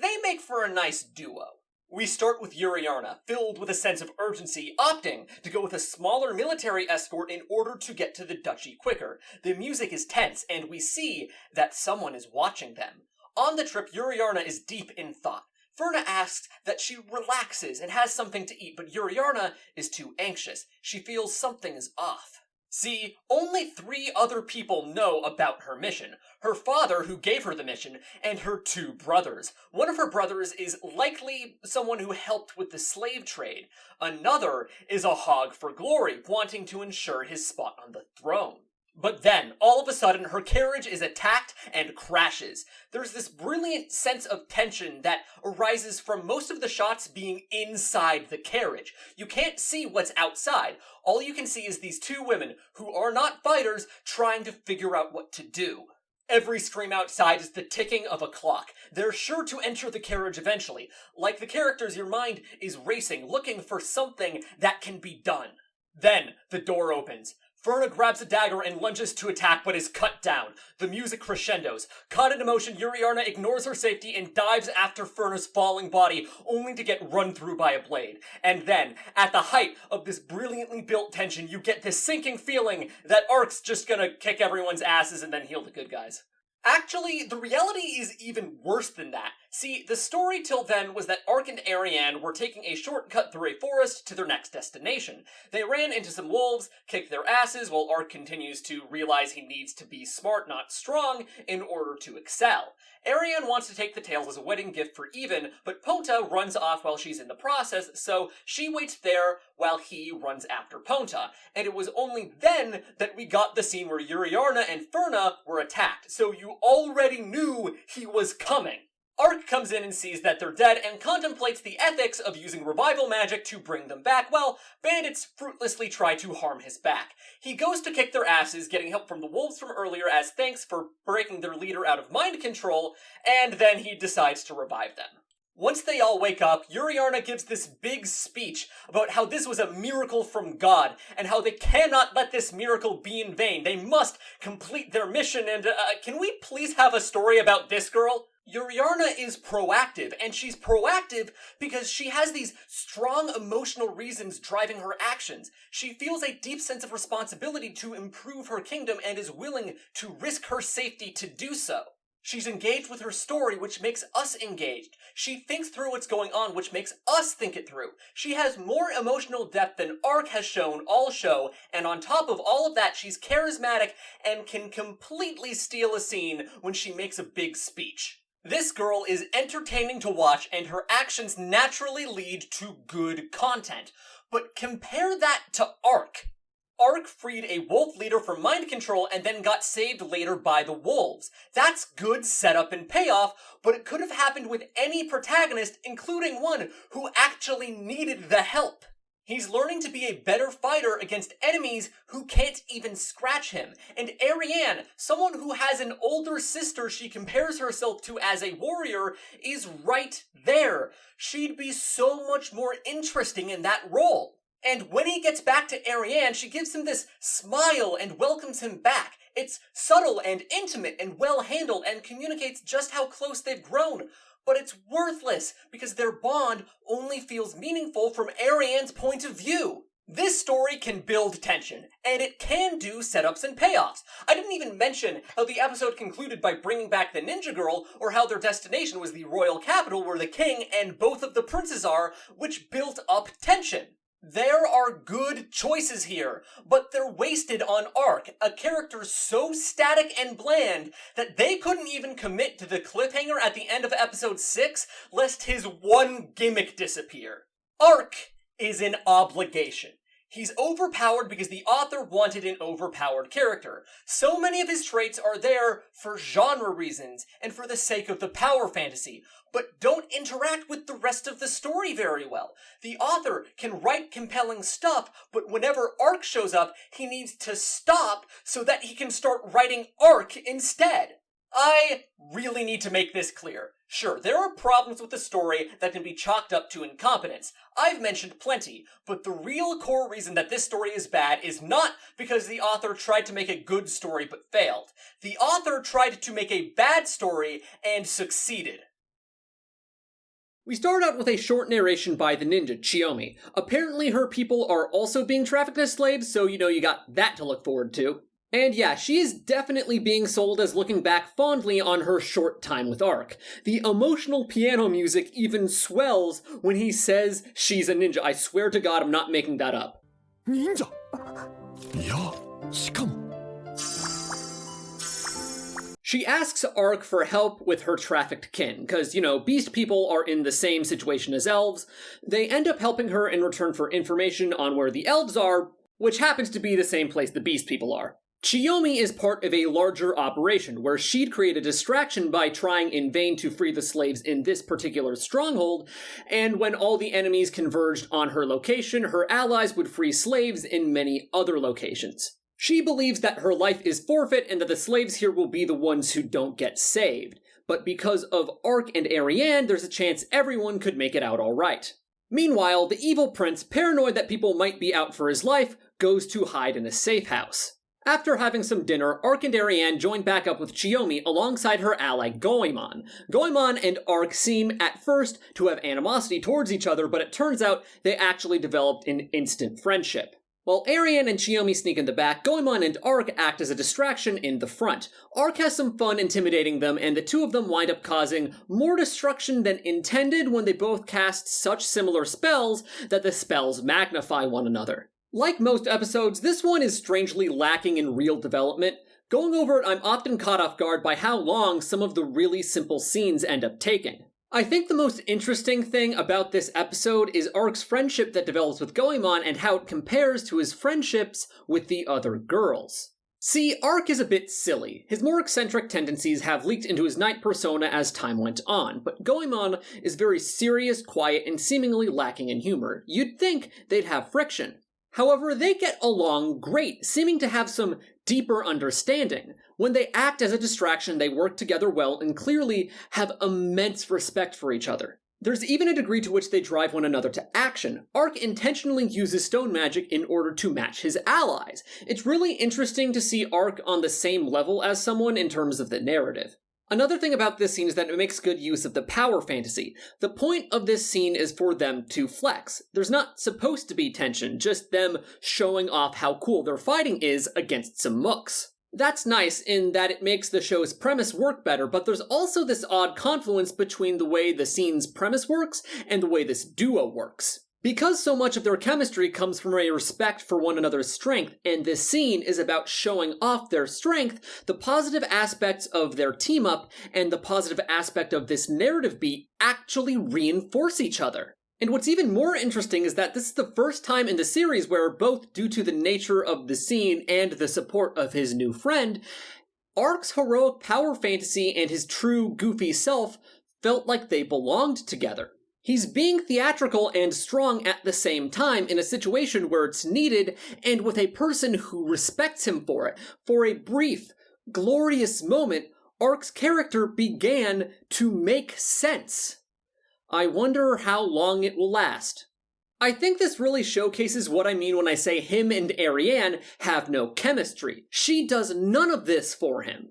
They make for a nice duo. We start with Yuriarna, filled with a sense of urgency, opting to go with a smaller military escort in order to get to the duchy quicker. The music is tense, and we see that someone is watching them. On the trip, Yuriarna is deep in thought. Ferna asks that she relaxes and has something to eat, but Yuriarna is too anxious. She feels something is off. See, only 3 other people know about her mission. Her father, who gave her the mission, and her 2 brothers. One of her brothers is likely someone who helped with the slave trade. Another is a hog for glory, wanting to ensure his spot on the throne. But then, all of a sudden, her carriage is attacked and crashes. There's this brilliant sense of tension that arises from most of the shots being inside the carriage. You can't see what's outside. All you can see is these 2 women, who are not fighters, trying to figure out what to do. Every scream outside is the ticking of a clock. They're sure to enter the carriage eventually. Like the characters, your mind is racing, looking for something that can be done. Then, the door opens. Ferna grabs a dagger and lunges to attack, but is cut down. The music crescendos. Caught in emotion, Yuriarna ignores her safety and dives after Ferna's falling body, only to get run through by a blade. And then, at the height of this brilliantly built tension, you get this sinking feeling that Arc's just gonna kick everyone's asses and then heal the good guys. Actually, the reality is even worse than that. See, the story till then was that Arc and Ariane were taking a shortcut through a forest to their next destination. They ran into some wolves, kicked their asses, while Arc continues to realize he needs to be smart, not strong, in order to excel. Ariane wants to take the tails as a wedding gift for Even, but Ponta runs off while she's in the process, so she waits there while he runs after Ponta. And it was only then that we got the scene where Yuriarna and Ferna were attacked, so you already knew he was coming. Arc comes in and sees that they're dead and contemplates the ethics of using revival magic to bring them back while bandits fruitlessly try to harm his back. He goes to kick their asses, getting help from the wolves from earlier as thanks for breaking their leader out of mind control, and then he decides to revive them. Once they all wake up, Yuriarna gives this big speech about how this was a miracle from God, and how they cannot let this miracle be in vain. They must complete their mission, and can we please have a story about this girl? Yuriarna is proactive, and she's proactive because she has these strong emotional reasons driving her actions. She feels a deep sense of responsibility to improve her kingdom and is willing to risk her safety to do so. She's engaged with her story, which makes us engaged. She thinks through what's going on, which makes us think it through. She has more emotional depth than Arc has shown all show, and on top of all of that, she's charismatic and can completely steal a scene when she makes a big speech. This girl is entertaining to watch, and her actions naturally lead to good content. But compare that to Arc. Arc freed a wolf leader from mind control and then got saved later by the wolves. That's good setup and payoff, but it could have happened with any protagonist, including one who actually needed the help. He's learning to be a better fighter against enemies who can't even scratch him. And Ariane, someone who has an older sister she compares herself to as a warrior, is right there. She'd be so much more interesting in that role. And when he gets back to Ariane, she gives him this smile and welcomes him back. It's subtle and intimate and well handled and communicates just how close they've grown. But it's worthless because their bond only feels meaningful from Ariane's point of view. This story can build tension, and it can do setups and payoffs. I didn't even mention how the episode concluded by bringing back the ninja girl, or how their destination was the royal capital where the king and both of the princes are, which built up tension. There are good choices here, but they're wasted on Ark, a character so static and bland that they couldn't even commit to the cliffhanger at the end of episode 6 lest his one gimmick disappear. Ark is an obligation. He's overpowered because the author wanted an overpowered character. So many of his traits are there for genre reasons and for the sake of the power fantasy, but don't interact with the rest of the story very well. The author can write compelling stuff, but whenever Ark shows up, he needs to stop so that he can start writing Ark instead. I really need to make this clear. Sure, there are problems with the story that can be chalked up to incompetence. I've mentioned plenty, but the real core reason that this story is bad is not because the author tried to make a good story but failed. The author tried to make a bad story and succeeded. We start out with a short narration by the ninja, Chiyomi. Apparently her people are also being trafficked as slaves, so you got that to look forward to. And yeah, she is definitely being sold as looking back fondly on her short time with Ark. The emotional piano music even swells when he says she's a ninja. I swear to God, I'm not making that up. Ninja? Yeah, しかも. She asks Ark for help with her trafficked kin, because, beast people are in the same situation as elves. They end up helping her in return for information on where the elves are, which happens to be the same place the beast people are. Chiyomi is part of a larger operation, where she'd create a distraction by trying in vain to free the slaves in this particular stronghold, and when all the enemies converged on her location, her allies would free slaves in many other locations. She believes that her life is forfeit and that the slaves here will be the ones who don't get saved, but because of Ark and Ariane, there's a chance everyone could make it out alright. Meanwhile, the evil prince, paranoid that people might be out for his life, goes to hide in a safe house. After having some dinner, Ark and Ariane join back up with Chiyomi alongside her ally Goemon. Goemon and Ark seem, at first, to have animosity towards each other, but it turns out they actually developed an instant friendship. While Ariane and Chiyomi sneak in the back, Goemon and Ark act as a distraction in the front. Ark has some fun intimidating them, and the two of them wind up causing more destruction than intended when they both cast such similar spells that the spells magnify one another. Like most episodes, this one is strangely lacking in real development. Going over it, I'm often caught off guard by how long some of the really simple scenes end up taking. I think the most interesting thing about this episode is Ark's friendship that develops with Goemon and how it compares to his friendships with the other girls. See, Ark is a bit silly. His more eccentric tendencies have leaked into his knight persona as time went on, but Goemon is very serious, quiet, and seemingly lacking in humor. You'd think they'd have friction. However, they get along great, seeming to have some deeper understanding. When they act as a distraction, they work together well and clearly have immense respect for each other. There's even a degree to which they drive one another to action. Ark intentionally uses stone magic in order to match his allies. It's really interesting to see Ark on the same level as someone in terms of the narrative. Another thing about this scene is that it makes good use of the power fantasy. The point of this scene is for them to flex. There's not supposed to be tension, just them showing off how cool their fighting is against some mooks. That's nice in that it makes the show's premise work better, but there's also this odd confluence between the way the scene's premise works and the way this duo works. Because so much of their chemistry comes from a respect for one another's strength, and this scene is about showing off their strength, the positive aspects of their team-up and the positive aspect of this narrative beat actually reinforce each other. And what's even more interesting is that this is the first time in the series where, both due to the nature of the scene and the support of his new friend, Ark's heroic power fantasy and his true goofy self felt like they belonged together. He's being theatrical and strong at the same time in a situation where it's needed and with a person who respects him for it. For a brief, glorious moment, Ark's character began to make sense. I wonder how long it will last. I think this really showcases what I mean when I say him and Ariane have no chemistry. She does none of this for him.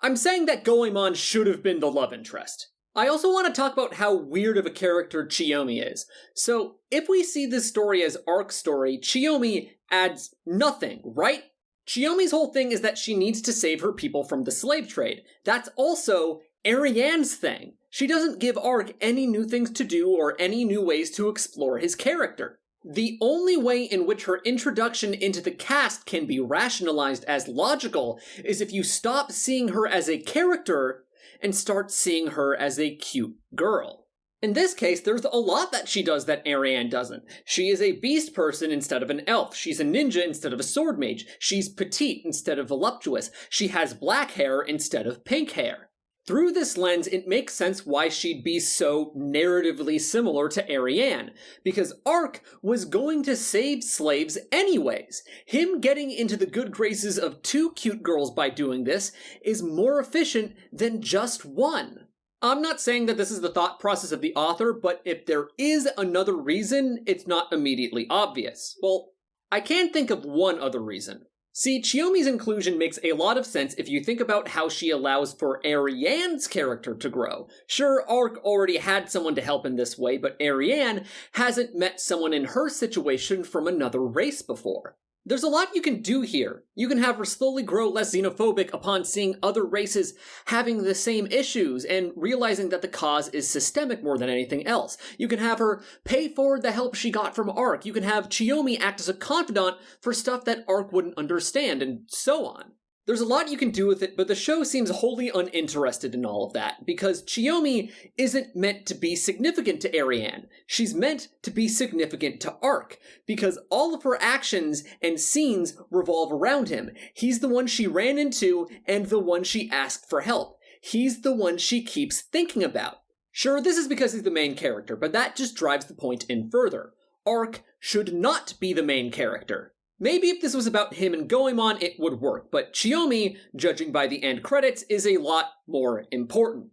I'm saying that Goemon should have been the love interest. I also want to talk about how weird of a character Chiyomi is. So, if we see this story as Ark's story, Chiyomi adds nothing, right? Chiyomi's whole thing is that she needs to save her people from the slave trade. That's also Ariane's thing. She doesn't give Ark any new things to do or any new ways to explore his character. The only way in which her introduction into the cast can be rationalized as logical is if you stop seeing her as a character and start seeing her as a cute girl. In this case, there's a lot that she does that Ariane doesn't. She is a beast person instead of an elf. She's a ninja instead of a sword mage. She's petite instead of voluptuous. She has black hair instead of pink hair. Through this lens, it makes sense why she'd be so narratively similar to Ariane, because Ark was going to save slaves anyways. Him getting into the good graces of 2 cute girls by doing this is more efficient than just one. I'm not saying that this is the thought process of the author, but if there is another reason, it's not immediately obvious. Well, I can think of one other reason. See, Chiyomi's inclusion makes a lot of sense if you think about how she allows for Ariane's character to grow. Sure, Ark already had someone to help in this way, but Ariane hasn't met someone in her situation from another race before. There's a lot you can do here. You can have her slowly grow less xenophobic upon seeing other races having the same issues and realizing that the cause is systemic more than anything else. You can have her pay forward the help she got from Ark. You can have Chiyomi act as a confidant for stuff that Ark wouldn't understand, and so on. There's a lot you can do with it, but the show seems wholly uninterested in all of that, because Chiyomi isn't meant to be significant to Ariane. She's meant to be significant to Ark, because all of her actions and scenes revolve around him. He's the one she ran into, and the one she asked for help. He's the one she keeps thinking about. Sure, this is because he's the main character, but that just drives the point in further. Ark should not be the main character. Maybe if this was about him and Goemon, it would work, but Chiyomi, judging by the end credits, is a lot more important.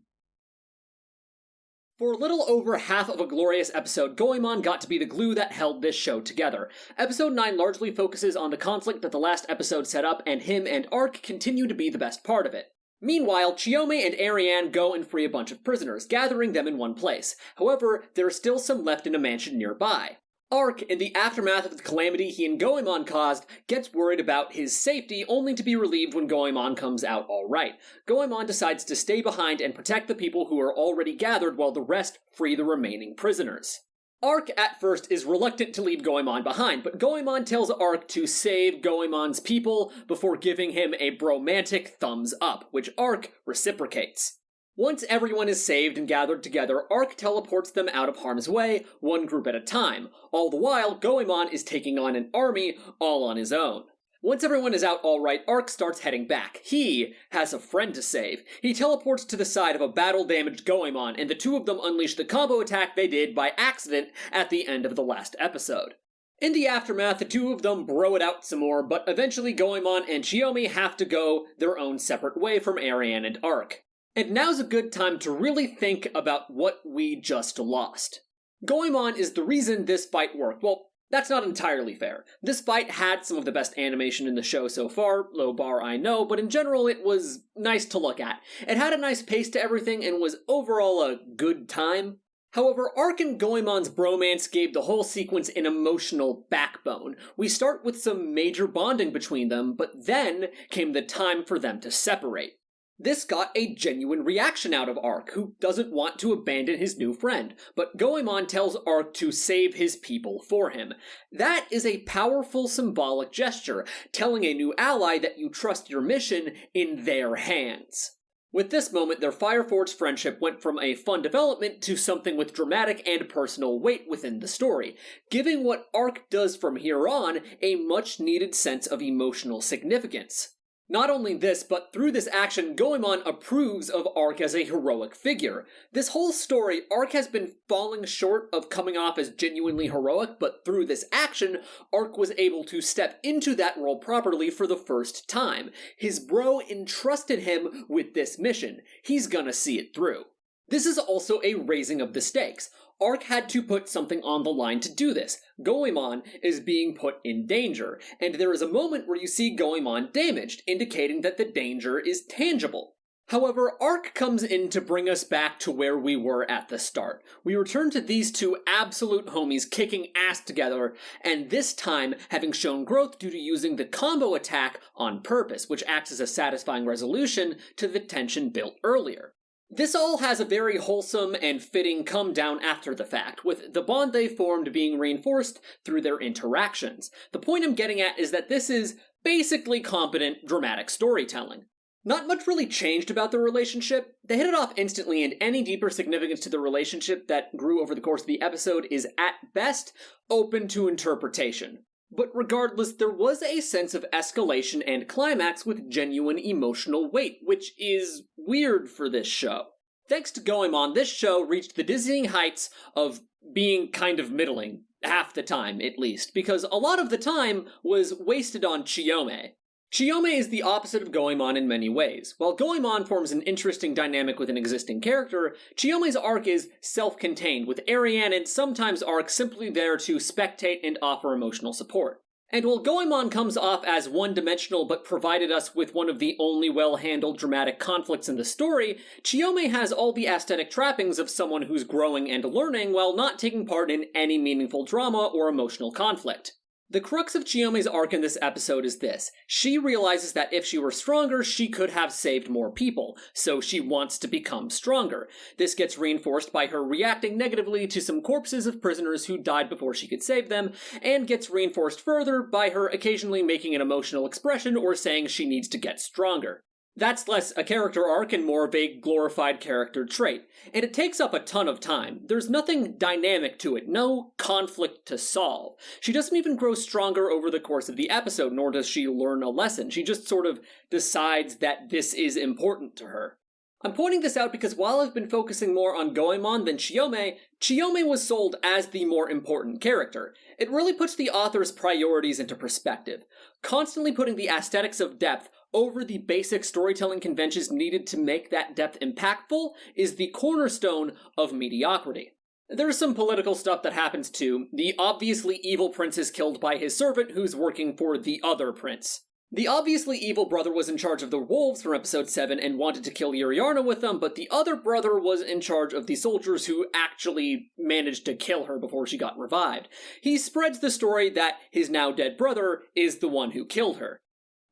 For a little over half of a glorious episode, Goemon got to be the glue that held this show together. Episode 9 largely focuses on the conflict that the last episode set up, and him and Ark continue to be the best part of it. Meanwhile, Chiyomi and Ariane go and free a bunch of prisoners, gathering them in one place. However, there are still some left in a mansion nearby. Ark, in the aftermath of the calamity he and Goemon caused, gets worried about his safety, only to be relieved when Goemon comes out alright. Goemon decides to stay behind and protect the people who are already gathered while the rest free the remaining prisoners. Ark, at first, is reluctant to leave Goemon behind, but Goemon tells Ark to save Goemon's people before giving him a bromantic thumbs up, which Ark reciprocates. Once everyone is saved and gathered together, Ark teleports them out of harm's way, one group at a time. All the while, Goemon is taking on an army all on his own. Once everyone is out alright, Ark starts heading back. He has a friend to save. He teleports to the side of a battle-damaged Goemon, and the two of them unleash the combo attack they did by accident at the end of the last episode. In the aftermath, the two of them bro it out some more, but eventually Goemon and Chiyomi have to go their own separate way from Ariane and Ark. And now's a good time to really think about what we just lost. Goemon is the reason this fight worked. Well, that's not entirely fair. This fight had some of the best animation in the show so far, low bar I know, but in general it was nice to look at. It had a nice pace to everything and was overall a good time. However, Ark and Goemon's bromance gave the whole sequence an emotional backbone. We start with some major bonding between them, but then came the time for them to separate. This got a genuine reaction out of Ark, who doesn't want to abandon his new friend, but Goemon tells Ark to save his people for him. That is a powerful symbolic gesture, telling a new ally that you trust your mission in their hands. With this moment, their fire-forged friendship went from a fun development to something with dramatic and personal weight within the story, giving what Ark does from here on a much-needed sense of emotional significance. Not only this, but through this action, Goemon approves of Ark as a heroic figure. This whole story, Ark has been falling short of coming off as genuinely heroic, but through this action, Ark was able to step into that role properly for the first time. His bro entrusted him with this mission. He's gonna see it through. This is also a raising of the stakes. Ark had to put something on the line to do this. Goemon is being put in danger, and there is a moment where you see Goemon damaged, indicating that the danger is tangible. However, Arc comes in to bring us back to where we were at the start. We return to these two absolute homies kicking ass together, and this time having shown growth due to using the combo attack on purpose, which acts as a satisfying resolution to the tension built earlier. This all has a very wholesome and fitting come down after the fact, with the bond they formed being reinforced through their interactions. The point I'm getting at is that this is basically competent dramatic storytelling. Not much really changed about the relationship. They hit it off instantly, and any deeper significance to the relationship that grew over the course of the episode is, at best, open to interpretation. But regardless, there was a sense of escalation and climax with genuine emotional weight, which is weird for this show. Thanks to Goemon, this show reached the dizzying heights of being kind of middling, half the time at least, because a lot of the time was wasted on Chiyome. Chiyome is the opposite of Goemon in many ways. While Goemon forms an interesting dynamic with an existing character, Chiyome's arc is self-contained, with Ariane and sometimes Arc simply there to spectate and offer emotional support. And while Goemon comes off as one-dimensional but provided us with one of the only well-handled dramatic conflicts in the story, Chiyome has all the aesthetic trappings of someone who's growing and learning while not taking part in any meaningful drama or emotional conflict. The crux of Chiyome's arc in this episode is this. She realizes that if she were stronger, she could have saved more people, so she wants to become stronger. This gets reinforced by her reacting negatively to some corpses of prisoners who died before she could save them, and gets reinforced further by her occasionally making an emotional expression or saying she needs to get stronger. That's less a character arc and more of a glorified character trait, and it takes up a ton of time. There's nothing dynamic to it, no conflict to solve. She doesn't even grow stronger over the course of the episode, nor does she learn a lesson. She just sort of decides that this is important to her. I'm pointing this out because while I've been focusing more on Goemon than Chiyome, Chiyome was sold as the more important character. It really puts the author's priorities into perspective, constantly putting the aesthetics of depth over the basic storytelling conventions needed to make that depth impactful is the cornerstone of mediocrity. There's some political stuff that happens too. The obviously evil prince is killed by his servant who's working for the other prince. The obviously evil brother was in charge of the wolves from episode 7 and wanted to kill Yuriarna with them, but the other brother was in charge of the soldiers who actually managed to kill her before she got revived. He spreads the story that his now dead brother is the one who killed her.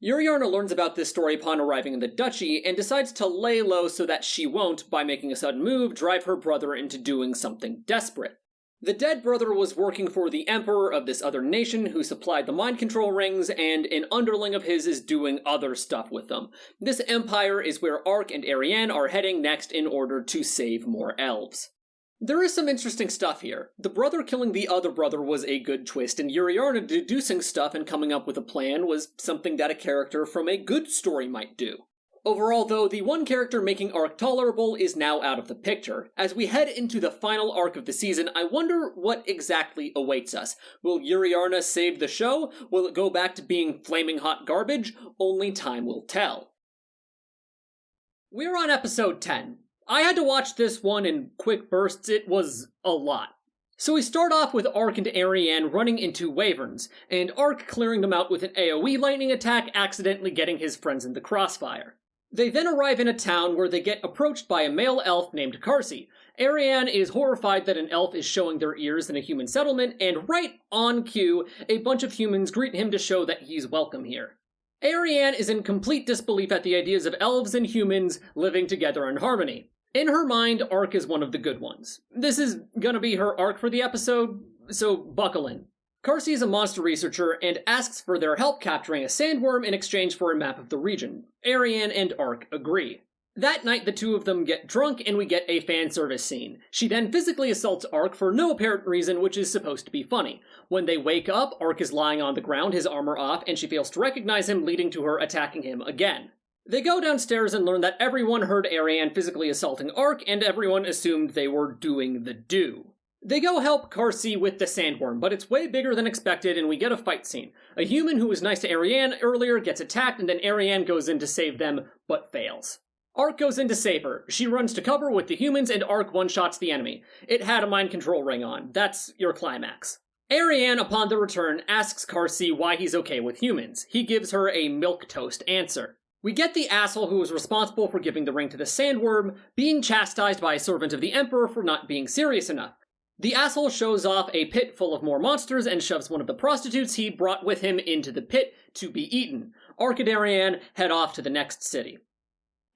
Yuriarna learns about this story upon arriving in the duchy and decides to lay low so that she won't, by making a sudden move, drive her brother into doing something desperate. The dead brother was working for the emperor of this other nation who supplied the mind control rings, and an underling of his is doing other stuff with them. This empire is where Arc and Ariane are heading next in order to save more elves. There is some interesting stuff here. The brother killing the other brother was a good twist, and Yuriarna deducing stuff and coming up with a plan was something that a character from a good story might do. Overall, though, the one character making Arc tolerable is now out of the picture. As we head into the final arc of the season, I wonder what exactly awaits us. Will Yuriarna save the show? Will it go back to being flaming hot garbage? Only time will tell. We're on episode 10. I had to watch this one in quick bursts. It was a lot. So we start off with Arc and Ariane running into wyverns, and Arc clearing them out with an AoE lightning attack, accidentally getting his friends in the crossfire. They then arrive in a town where they get approached by a male elf named Karsi. Ariane is horrified that an elf is showing their ears in a human settlement, and right on cue, a bunch of humans greet him to show that he's welcome here. Ariane is in complete disbelief at the ideas of elves and humans living together in harmony. In her mind, Arc is one of the good ones. This is gonna be her arc for the episode, so buckle in. Karsi is a monster researcher and asks for their help capturing a sandworm in exchange for a map of the region. Ariane and Arc agree. That night, the two of them get drunk and we get a fan service scene. She then physically assaults Arc for no apparent reason, which is supposed to be funny. When they wake up, Arc is lying on the ground, his armor off, and she fails to recognize him, leading to her attacking him again. They go downstairs and learn that everyone heard Ariane physically assaulting Arc, and everyone assumed they were doing the do. They go help Karsi with the sandworm, but it's way bigger than expected and we get a fight scene. A human who was nice to Ariane earlier gets attacked and then Ariane goes in to save them, but fails. Arc goes in to save her. She runs to cover with the humans and Arc one-shots the enemy. It had a mind control ring on. That's your climax. Ariane, upon the return, asks Karsi why he's okay with humans. He gives her a milquetoast answer. We get the asshole who was responsible for giving the ring to the sandworm being chastised by a servant of the Emperor for not being serious enough. The asshole shows off a pit full of more monsters and shoves one of the prostitutes he brought with him into the pit to be eaten. Ark and Ariane head off to the next city.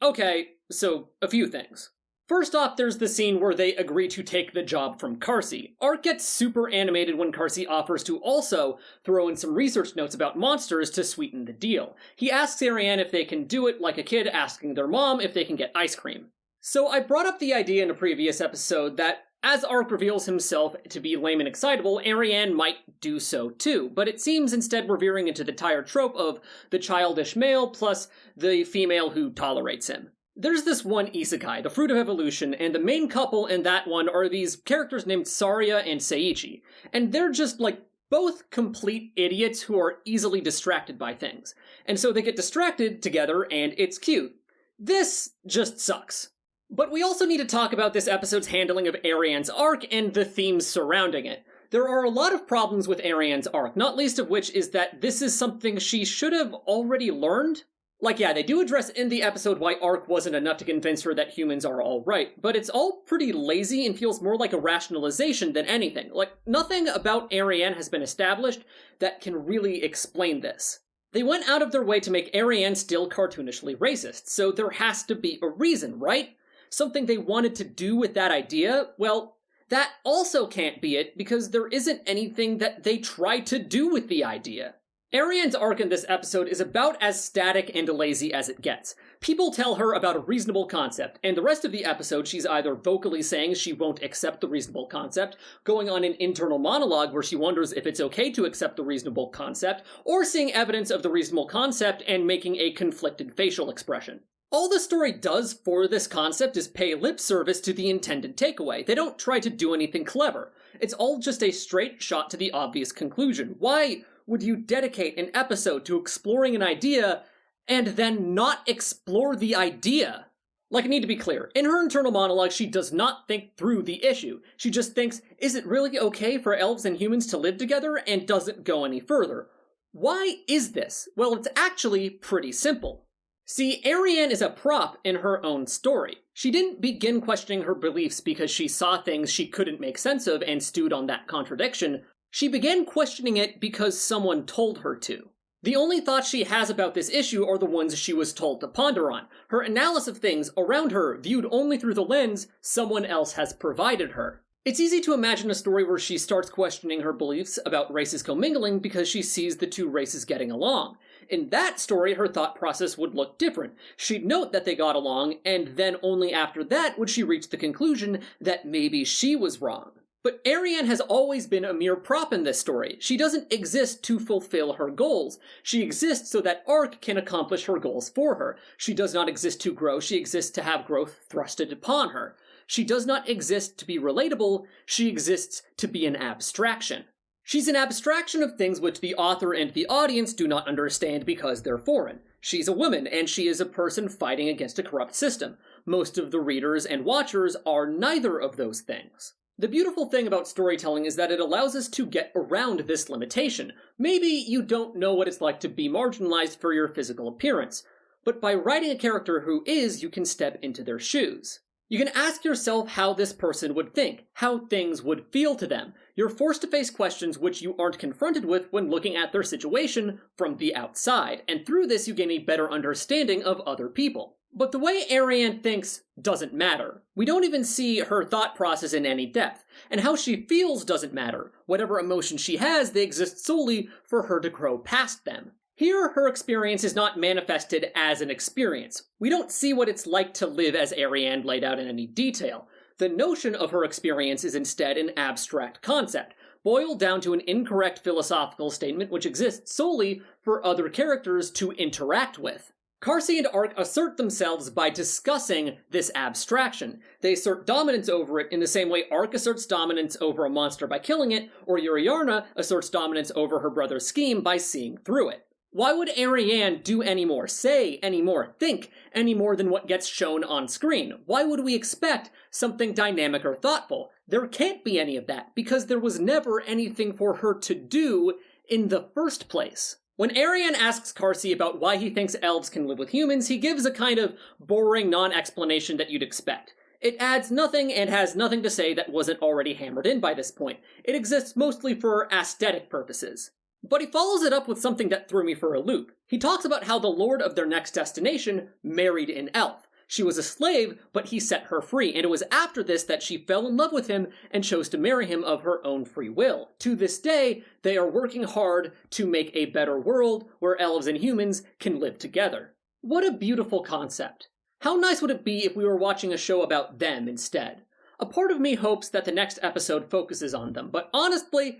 Okay, so a few things. First off, there's the scene where they agree to take the job from Carsey. Ark gets super animated when Carsey offers to also throw in some research notes about monsters to sweeten the deal. He asks Ariane if they can do it like a kid asking their mom if they can get ice cream. So I brought up the idea in a previous episode that as Ark reveals himself to be lame and excitable, Ariane might do so too, but it seems instead we're veering into the tired trope of the childish male plus the female who tolerates him. There's this one isekai, the Fruit of Evolution, and the main couple in that one are these characters named Saria and Seiichi. And they're just, both complete idiots who are easily distracted by things. And so they get distracted together, and it's cute. This just sucks. But we also need to talk about this episode's handling of Ariane's arc and the themes surrounding it. There are a lot of problems with Ariane's arc, not least of which is that this is something she should have already learned. They do address in the episode why Ark wasn't enough to convince her that humans are alright, but it's all pretty lazy and feels more like a rationalization than anything. Nothing about Ariane has been established that can really explain this. They went out of their way to make Ariane still cartoonishly racist, so there has to be a reason, right? Something they wanted to do with that idea? Well, that also can't be it, because there isn't anything that they tried to do with the idea. Ariane's arc in this episode is about as static and lazy as it gets. People tell her about a reasonable concept, and the rest of the episode she's either vocally saying she won't accept the reasonable concept, going on an internal monologue where she wonders if it's okay to accept the reasonable concept, or seeing evidence of the reasonable concept and making a conflicted facial expression. All the story does for this concept is pay lip service to the intended takeaway. They don't try to do anything clever. It's all just a straight shot to the obvious conclusion. Why would you dedicate an episode to exploring an idea and then not explore the idea? I need to be clear. In her internal monologue, she does not think through the issue. She just thinks, is it really okay for elves and humans to live together, and doesn't go any further. Why is this? Well, it's actually pretty simple. See, Ariane is a prop in her own story. She didn't begin questioning her beliefs because she saw things she couldn't make sense of and stewed on that contradiction. She began questioning it because someone told her to. The only thoughts she has about this issue are the ones she was told to ponder on. Her analysis of things around her, viewed only through the lens someone else has provided her. It's easy to imagine a story where she starts questioning her beliefs about races commingling because she sees the two races getting along. In that story, her thought process would look different. She'd note that they got along, and then only after that would she reach the conclusion that maybe she was wrong. But Ariane has always been a mere prop in this story. She doesn't exist to fulfill her goals. She exists so that Ark can accomplish her goals for her. She does not exist to grow, she exists to have growth thrusted upon her. She does not exist to be relatable, she exists to be an abstraction. She's an abstraction of things which the author and the audience do not understand because they're foreign. She's a woman, and she is a person fighting against a corrupt system. Most of the readers and watchers are neither of those things. The beautiful thing about storytelling is that it allows us to get around this limitation. Maybe you don't know what it's like to be marginalized for your physical appearance, but by writing a character who is, you can step into their shoes. You can ask yourself how this person would think, how things would feel to them. You're forced to face questions which you aren't confronted with when looking at their situation from the outside, and through this you gain a better understanding of other people. But the way Ariane thinks doesn't matter. We don't even see her thought process in any depth, and how she feels doesn't matter. Whatever emotions she has, they exist solely for her to grow past them. Here, her experience is not manifested as an experience. We don't see what it's like to live as Ariane laid out in any detail. The notion of her experience is instead an abstract concept, boiled down to an incorrect philosophical statement which exists solely for other characters to interact with. Carsey and Ark assert themselves by discussing this abstraction. They assert dominance over it in the same way Ark asserts dominance over a monster by killing it, or Yuriarna asserts dominance over her brother's scheme by seeing through it. Why would Ariane do any more, say any more, think any more than what gets shown on screen? Why would we expect something dynamic or thoughtful? There can't be any of that, because there was never anything for her to do in the first place. When Ariane asks Carsey about why he thinks elves can live with humans, he gives a kind of boring non-explanation that you'd expect. It adds nothing and has nothing to say that wasn't already hammered in by this point. It exists mostly for aesthetic purposes. But he follows it up with something that threw me for a loop. He talks about how the lord of their next destination married an elf. She was a slave, but he set her free, and it was after this that she fell in love with him and chose to marry him of her own free will. To this day, they are working hard to make a better world where elves and humans can live together. What a beautiful concept. How nice would it be if we were watching a show about them instead? A part of me hopes that the next episode focuses on them, but honestly,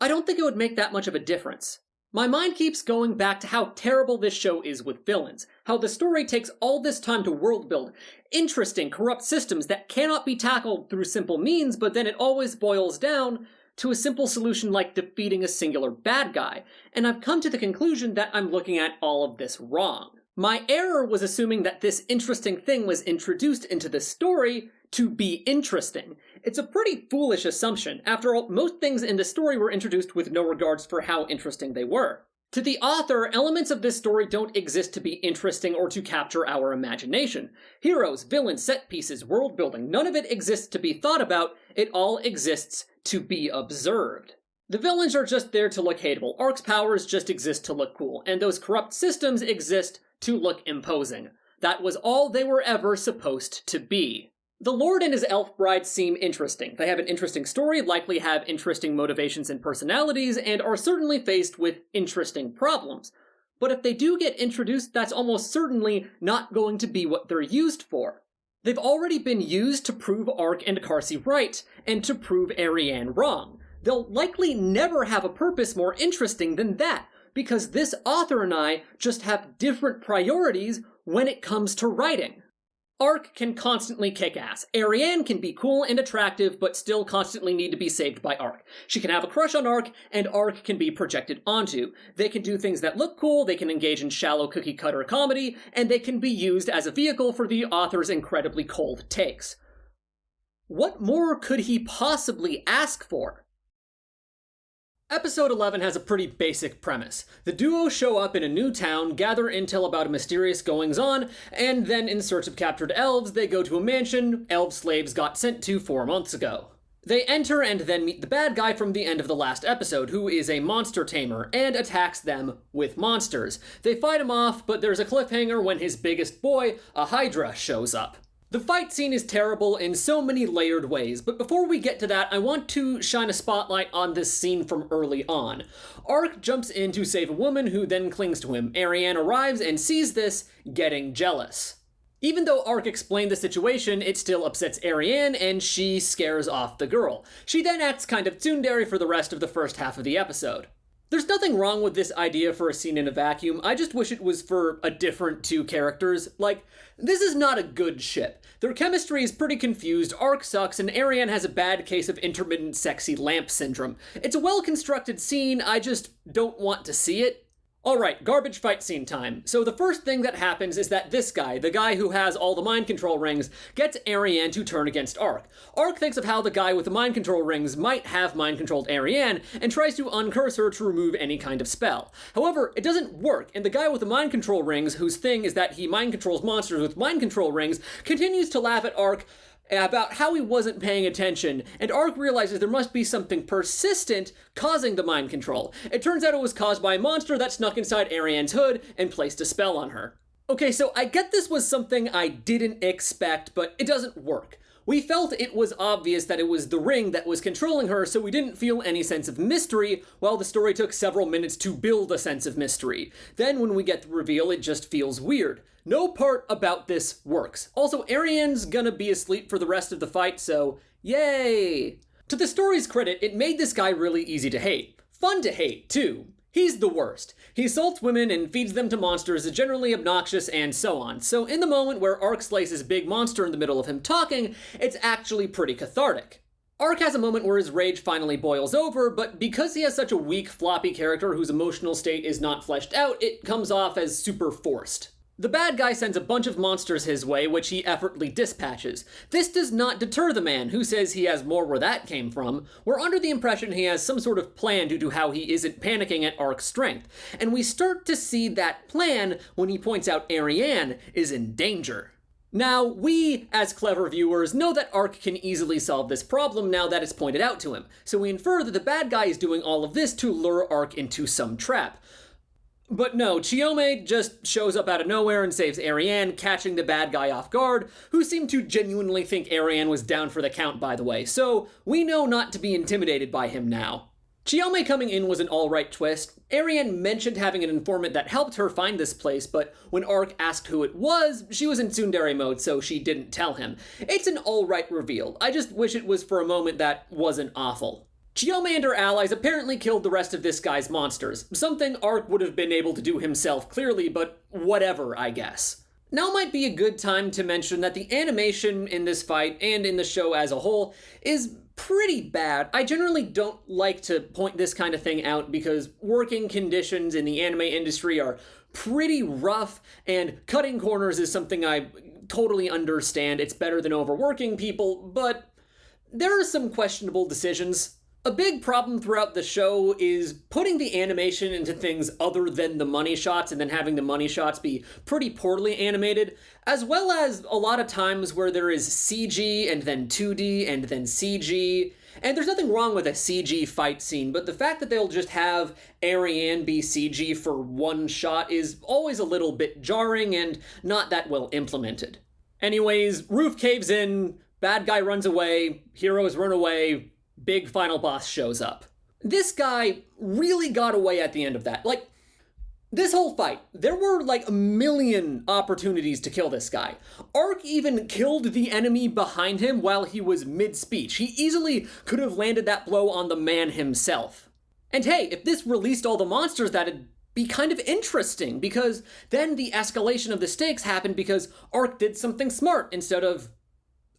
I don't think it would make that much of a difference. My mind keeps going back to how terrible this show is with villains, how the story takes all this time to world build interesting, corrupt systems that cannot be tackled through simple means, but then it always boils down to a simple solution like defeating a singular bad guy, and I've come to the conclusion that I'm looking at all of this wrong. My error was assuming that this interesting thing was introduced into the story to be interesting. It's a pretty foolish assumption. After all, most things in the story were introduced with no regards for how interesting they were. To the author, elements of this story don't exist to be interesting or to capture our imagination. Heroes, villains, set pieces, world building, none of it exists to be thought about, it all exists to be observed. The villains are just there to look hateable, Ark's powers just exist to look cool, and those corrupt systems exist to look imposing. That was all they were ever supposed to be. The Lord and his elf bride seem interesting. They have an interesting story, likely have interesting motivations and personalities, and are certainly faced with interesting problems. But if they do get introduced, that's almost certainly not going to be what they're used for. They've already been used to prove Ark and Carsey right, and to prove Ariane wrong. They'll likely never have a purpose more interesting than that, because this author and I just have different priorities when it comes to writing. Ark can constantly kick ass. Ariane can be cool and attractive, but still constantly need to be saved by Ark. She can have a crush on Ark, and Ark can be projected onto. They can do things that look cool, they can engage in shallow cookie-cutter comedy, and they can be used as a vehicle for the author's incredibly cold takes. What more could he possibly ask for? Episode 11 has a pretty basic premise. The duo show up in a new town, gather intel about a mysterious goings-on, and then in search of captured elves, they go to a mansion elf slaves got sent to 4 months ago. They enter and then meet the bad guy from the end of the last episode, who is a monster tamer, and attacks them with monsters. They fight him off, but there's a cliffhanger when his biggest boy, a Hydra, shows up. The fight scene is terrible in so many layered ways, but before we get to that, I want to shine a spotlight on this scene from early on. Ark jumps in to save a woman who then clings to him. Ariane arrives and sees this, getting jealous. Even though Ark explained the situation, it still upsets Ariane, and she scares off the girl. She then acts kind of tsundere for the rest of the first half of the episode. There's nothing wrong with this idea for a scene in a vacuum, I just wish it was for a different two characters. Like, this is not a good ship. Their chemistry is pretty confused, Ark sucks, and Ariane has a bad case of intermittent sexy lamp syndrome. It's a well-constructed scene, I just don't want to see it. Alright, garbage fight scene time. So the first thing that happens is that this guy, the guy who has all the mind control rings, gets Ariane to turn against Ark. Ark thinks of how the guy with the mind control rings might have mind-controlled Ariane, and tries to uncurse her to remove any kind of spell. However, it doesn't work, and the guy with the mind control rings, whose thing is that he mind controls monsters with mind control rings, continues to laugh at Ark about how he wasn't paying attention, and Ark realizes there must be something persistent causing the mind control. It turns out it was caused by a monster that snuck inside Ariane's hood and placed a spell on her. Okay, so I get this was something I didn't expect, but it doesn't work. We felt it was obvious that it was the ring that was controlling her, so we didn't feel any sense of mystery, while the story took several minutes to build a sense of mystery. Then when we get the reveal, it just feels weird. No part about this works. Also, Ariane's gonna be asleep for the rest of the fight, so yay! To the story's credit, it made this guy really easy to hate. Fun to hate, too. He's the worst. He assaults women and feeds them to monsters, is generally obnoxious, and so on. So in the moment where Ark slices big monster in the middle of him talking, it's actually pretty cathartic. Ark has a moment where his rage finally boils over, but because he has such a weak, floppy character whose emotional state is not fleshed out, it comes off as super forced. The bad guy sends a bunch of monsters his way, which he effortlessly dispatches. This does not deter the man, who says he has more where that came from. We're under the impression he has some sort of plan due to how he isn't panicking at Ark's strength, and we start to see that plan when he points out Ariane is in danger. Now, we, as clever viewers, know that Ark can easily solve this problem now that it's pointed out to him, so we infer that the bad guy is doing all of this to lure Ark into some trap. But no, Chiyome just shows up out of nowhere and saves Ariane, catching the bad guy off guard, who seemed to genuinely think Ariane was down for the count, by the way, so we know not to be intimidated by him now. Chiyome coming in was an alright twist. Ariane mentioned having an informant that helped her find this place, but when Ark asked who it was, she was in tsundere mode, so she didn't tell him. It's an alright reveal. I just wish it was for a moment that wasn't awful. Chiyome and her allies apparently killed the rest of this guy's monsters, something Ark would have been able to do himself clearly, but whatever, I guess. Now might be a good time to mention that the animation in this fight, and in the show as a whole, is pretty bad. I generally don't like to point this kind of thing out because working conditions in the anime industry are pretty rough, and cutting corners is something I totally understand. It's better than overworking people, but there are some questionable decisions. A big problem throughout the show is putting the animation into things other than the money shots and then having the money shots be pretty poorly animated, as well as a lot of times where there is CG and then 2D and then CG. And there's nothing wrong with a CG fight scene, but the fact that they'll just have Ariane be CG for one shot is always a little bit jarring and not that well implemented. Anyways, roof caves in, bad guy runs away, heroes run away, big final boss shows up. This guy really got away at the end of that. Like, this whole fight, there were like a million opportunities to kill this guy. Ark even killed the enemy behind him while he was mid-speech. He easily could have landed that blow on the man himself. And hey, if this released all the monsters, that'd be kind of interesting, because then the escalation of the stakes happened because Ark did something smart instead of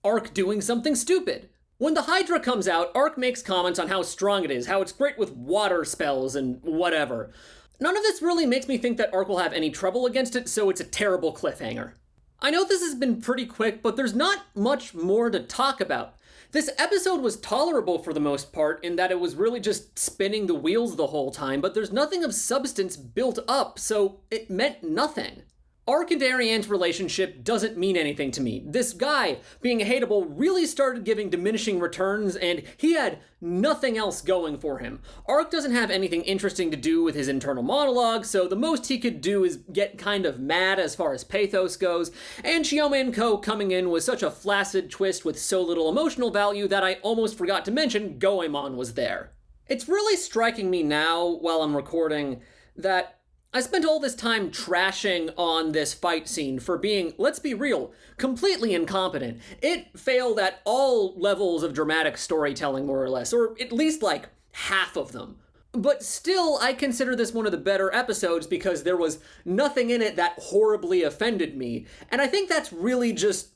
Ark doing something stupid. When the Hydra comes out, Ark makes comments on how strong it is, how it's great with water spells and whatever. None of this really makes me think that Ark will have any trouble against it, so it's a terrible cliffhanger. I know this has been pretty quick, but there's not much more to talk about. This episode was tolerable for the most part, in that it was really just spinning the wheels the whole time, but there's nothing of substance built up, so it meant nothing. Ark and Ariane's relationship doesn't mean anything to me. This guy, being hateable, really started giving diminishing returns, and he had nothing else going for him. Ark doesn't have anything interesting to do with his internal monologue, so the most he could do is get kind of mad as far as pathos goes, and Chiyome and Co. coming in was such a flaccid twist with so little emotional value that I almost forgot to mention Goemon was there. It's really striking me now, while I'm recording, that I spent all this time trashing on this fight scene for being, let's be real, completely incompetent. It failed at all levels of dramatic storytelling, more or less, or at least like half of them. But still, I consider this one of the better episodes because there was nothing in it that horribly offended me. And I think that's really just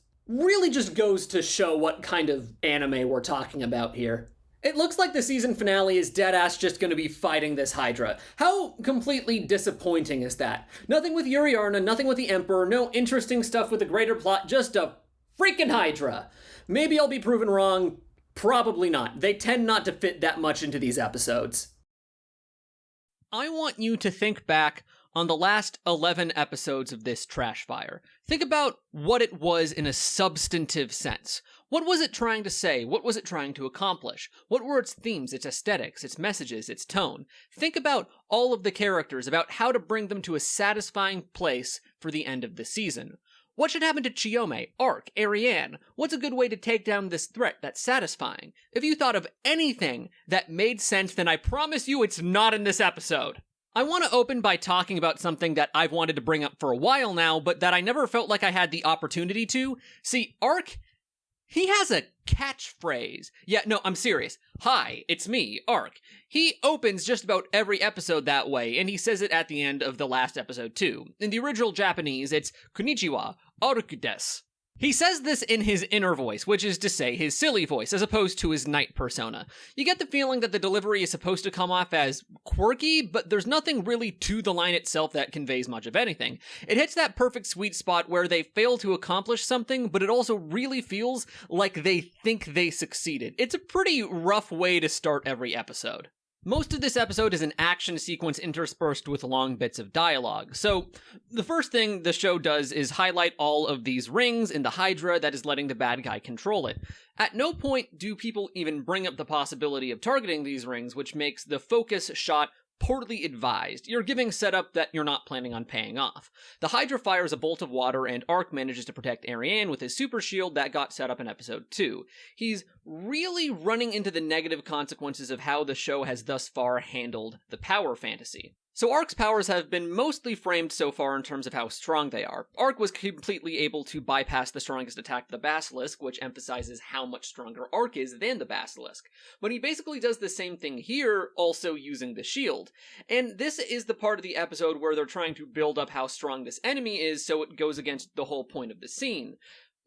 goes to show what kind of anime we're talking about here. It looks like the season finale is deadass just gonna be fighting this Hydra. How completely disappointing is that? Nothing with Yuriarna, nothing with the Emperor, no interesting stuff with the greater plot, just a freaking Hydra. Maybe I'll be proven wrong, probably not. They tend not to fit that much into these episodes. I want you to think back on the last 11 episodes of this trash fire. Think about what it was in a substantive sense. What was it trying to say? What was it trying to accomplish? What were its themes, its aesthetics, its messages, its tone? Think about all of the characters, about how to bring them to a satisfying place for the end of the season. What should happen to Chiyome, Ark, Ariane? What's a good way to take down this threat that's satisfying? If you thought of anything that made sense, then I promise you it's not in this episode. I want to open by talking about something that I've wanted to bring up for a while now, but that I never felt like I had the opportunity to. See, Ark, he has a catchphrase. Yeah, no, I'm serious. Hi, it's me, Ark. He opens just about every episode that way, and he says it at the end of the last episode too. In the original Japanese, it's Konnichiwa, Ark desu. He says this in his inner voice, which is to say his silly voice, as opposed to his knight persona. You get the feeling that the delivery is supposed to come off as quirky, but there's nothing really to the line itself that conveys much of anything. It hits that perfect sweet spot where they fail to accomplish something, but it also really feels like they think they succeeded. It's a pretty rough way to start every episode. Most of this episode is an action sequence interspersed with long bits of dialogue. So, the first thing the show does is highlight all of these rings in the Hydra that is letting the bad guy control it. At no point do people even bring up the possibility of targeting these rings, which makes the focus shot poorly advised. You're giving setup that you're not planning on paying off. The Hydra fires a bolt of water, and Ark manages to protect Ariane with his super shield that got set up in episode 2. He's really running into the negative consequences of how the show has thus far handled the power fantasy. So Ark's powers have been mostly framed so far in terms of how strong they are. Ark was completely able to bypass the strongest attack, the Basilisk, which emphasizes how much stronger Ark is than the Basilisk. But he basically does the same thing here, also using the shield. And this is the part of the episode where they're trying to build up how strong this enemy is, so it goes against the whole point of the scene.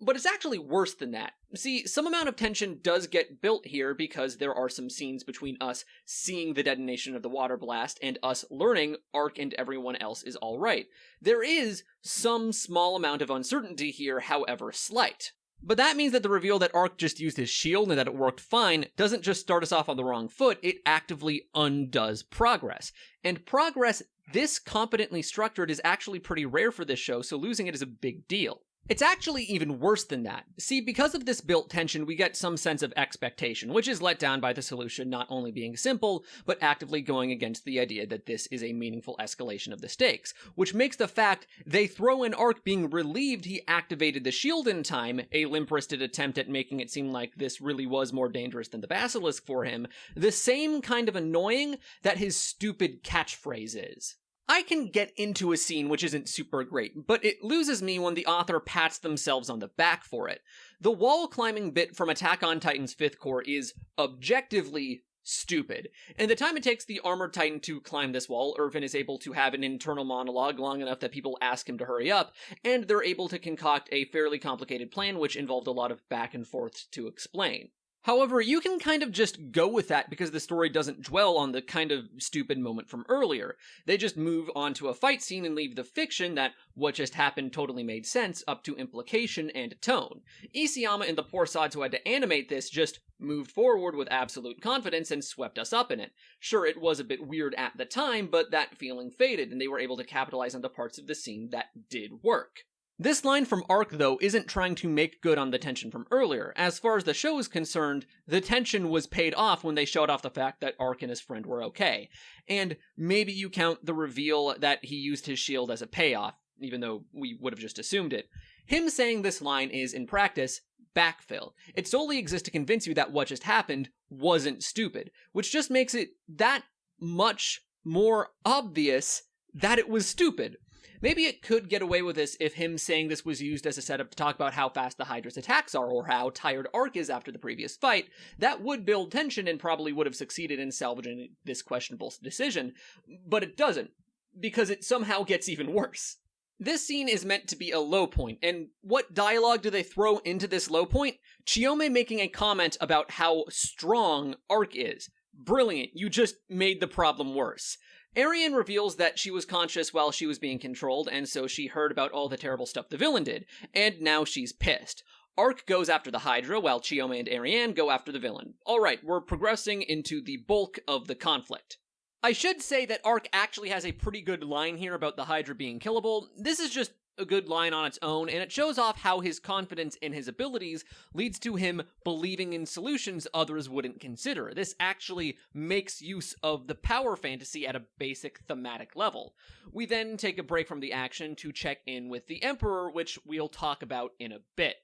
But it's actually worse than that. See, some amount of tension does get built here because there are some scenes between us seeing the detonation of the water blast and us learning Ark and everyone else is alright. There is some small amount of uncertainty here, however slight. But that means that the reveal that Ark just used his shield and that it worked fine doesn't just start us off on the wrong foot, it actively undoes progress. And progress this competently structured is actually pretty rare for this show, so losing it is a big deal. It's actually even worse than that. See, because of this built tension, we get some sense of expectation, which is let down by the solution not only being simple, but actively going against the idea that this is a meaningful escalation of the stakes, which makes the fact they throw in Ark being relieved he activated the shield in time, a limp-wristed attempt at making it seem like this really was more dangerous than the Basilisk for him, the same kind of annoying that his stupid catchphrase is. I can get into a scene which isn't super great, but it loses me when the author pats themselves on the back for it. The wall climbing bit from Attack on Titan's 5th Corps is objectively stupid. And the time it takes the armored titan to climb this wall, Irvin is able to have an internal monologue long enough that people ask him to hurry up, and they're able to concoct a fairly complicated plan which involved a lot of back and forth to explain. However, you can kind of just go with that because the story doesn't dwell on the kind of stupid moment from earlier. They just move on to a fight scene and leave the fiction that what just happened totally made sense up to implication and tone. Isayama and the poor sods who had to animate this just moved forward with absolute confidence and swept us up in it. Sure, it was a bit weird at the time, but that feeling faded and they were able to capitalize on the parts of the scene that did work. This line from Ark, though, isn't trying to make good on the tension from earlier. As far as the show is concerned, the tension was paid off when they showed off the fact that Ark and his friend were okay. And maybe you count the reveal that he used his shield as a payoff, even though we would have just assumed it. Him saying this line is, in practice, backfill. It solely exists to convince you that what just happened wasn't stupid, which just makes it that much more obvious that it was stupid. Maybe it could get away with this if him saying this was used as a setup to talk about how fast the Hydra's attacks are or how tired Ark is after the previous fight. That would build tension and probably would have succeeded in salvaging this questionable decision, but it doesn't, because it somehow gets even worse. This scene is meant to be a low point, and what dialogue do they throw into this low point? Chiyome making a comment about how strong Ark is. Brilliant, you just made the problem worse. Ariane reveals that she was conscious while she was being controlled, and so she heard about all the terrible stuff the villain did, and now she's pissed. Ark goes after the Hydra, while Chiyome and Ariane go after the villain. Alright, we're progressing into the bulk of the conflict. I should say that Ark actually has a pretty good line here about the Hydra being killable. This is just a good line on its own, and it shows off how his confidence in his abilities leads to him believing in solutions others wouldn't consider. This actually makes use of the power fantasy at a basic thematic level. We then take a break from the action to check in with the Emperor, which we'll talk about in a bit.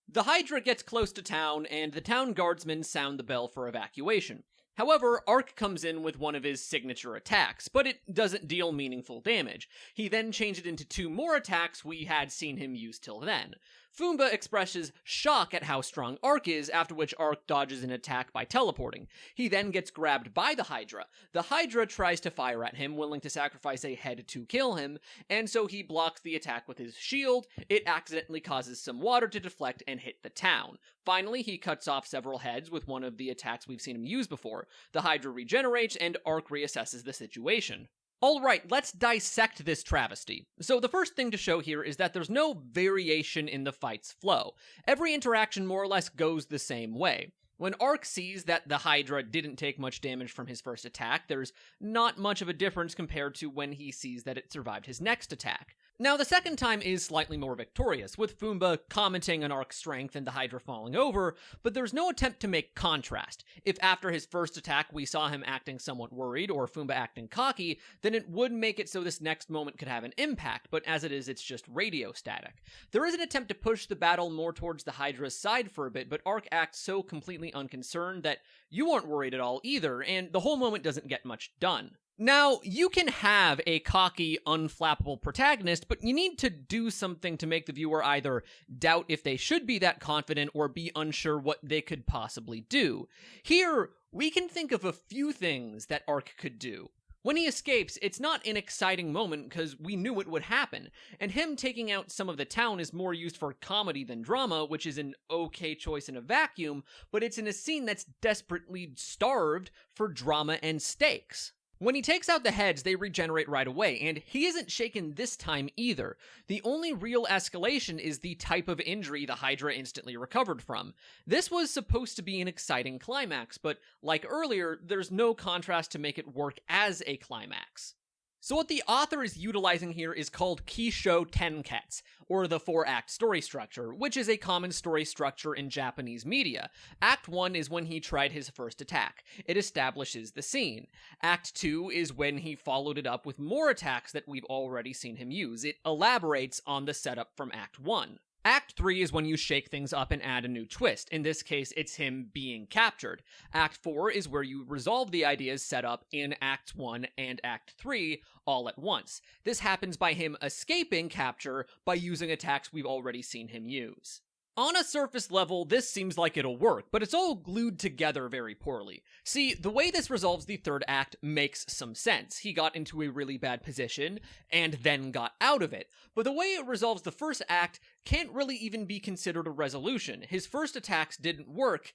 The Hydra gets close to town, and the town guardsmen sound the bell for evacuation. However, Ark comes in with one of his signature attacks, but it doesn't deal meaningful damage. He then changes it into 2 more attacks we had seen him use till then. Fumba expresses shock at how strong Ark is, after which Ark dodges an attack by teleporting. He then gets grabbed by the Hydra. The Hydra tries to fire at him, willing to sacrifice a head to kill him, and so he blocks the attack with his shield. It accidentally causes some water to deflect and hit the town. Finally, he cuts off several heads with one of the attacks we've seen him use before. The Hydra regenerates, and Ark reassesses the situation. Alright, let's dissect this travesty. So the first thing to show here is that there's no variation in the fight's flow. Every interaction more or less goes the same way. When Ark sees that the Hydra didn't take much damage from his first attack, there's not much of a difference compared to when he sees that it survived his next attack. Now, the second time is slightly more victorious, with Fumba commenting on Ark's strength and the Hydra falling over, but there's no attempt to make contrast. If after his first attack we saw him acting somewhat worried, or Fumba acting cocky, then it would make it so this next moment could have an impact, but as it is, it's just radio static. There is an attempt to push the battle more towards the Hydra's side for a bit, but Ark acts so completely unconcerned that you aren't worried at all either, and the whole moment doesn't get much done. Now, you can have a cocky, unflappable protagonist, but you need to do something to make the viewer either doubt if they should be that confident or be unsure what they could possibly do. Here, we can think of a few things that Ark could do. When he escapes, it's not an exciting moment because we knew it would happen, and him taking out some of the town is more used for comedy than drama, which is an okay choice in a vacuum, but it's in a scene that's desperately starved for drama and stakes. When he takes out the heads, they regenerate right away, and he isn't shaken this time either. The only real escalation is the type of injury the Hydra instantly recovered from. This was supposed to be an exciting climax, but like earlier, there's no contrast to make it work as a climax. So what the author is utilizing here is called Kisho Tenketsu, or the 4-act story structure, which is a common story structure in Japanese media. Act 1 is when he tried his first attack. It establishes the scene. Act 2 is when he followed it up with more attacks that we've already seen him use. It elaborates on the setup from Act 1. Act 3 is when you shake things up and add a new twist. In this case, it's him being captured. Act 4 is where you resolve the ideas set up in Act 1 and Act 3 all at once. This happens by him escaping capture by using attacks we've already seen him use. On a surface level, this seems like it'll work, but it's all glued together very poorly. See, the way this resolves the third act makes some sense. He got into a really bad position, and then got out of it. But the way it resolves the first act can't really even be considered a resolution. His first attacks didn't work,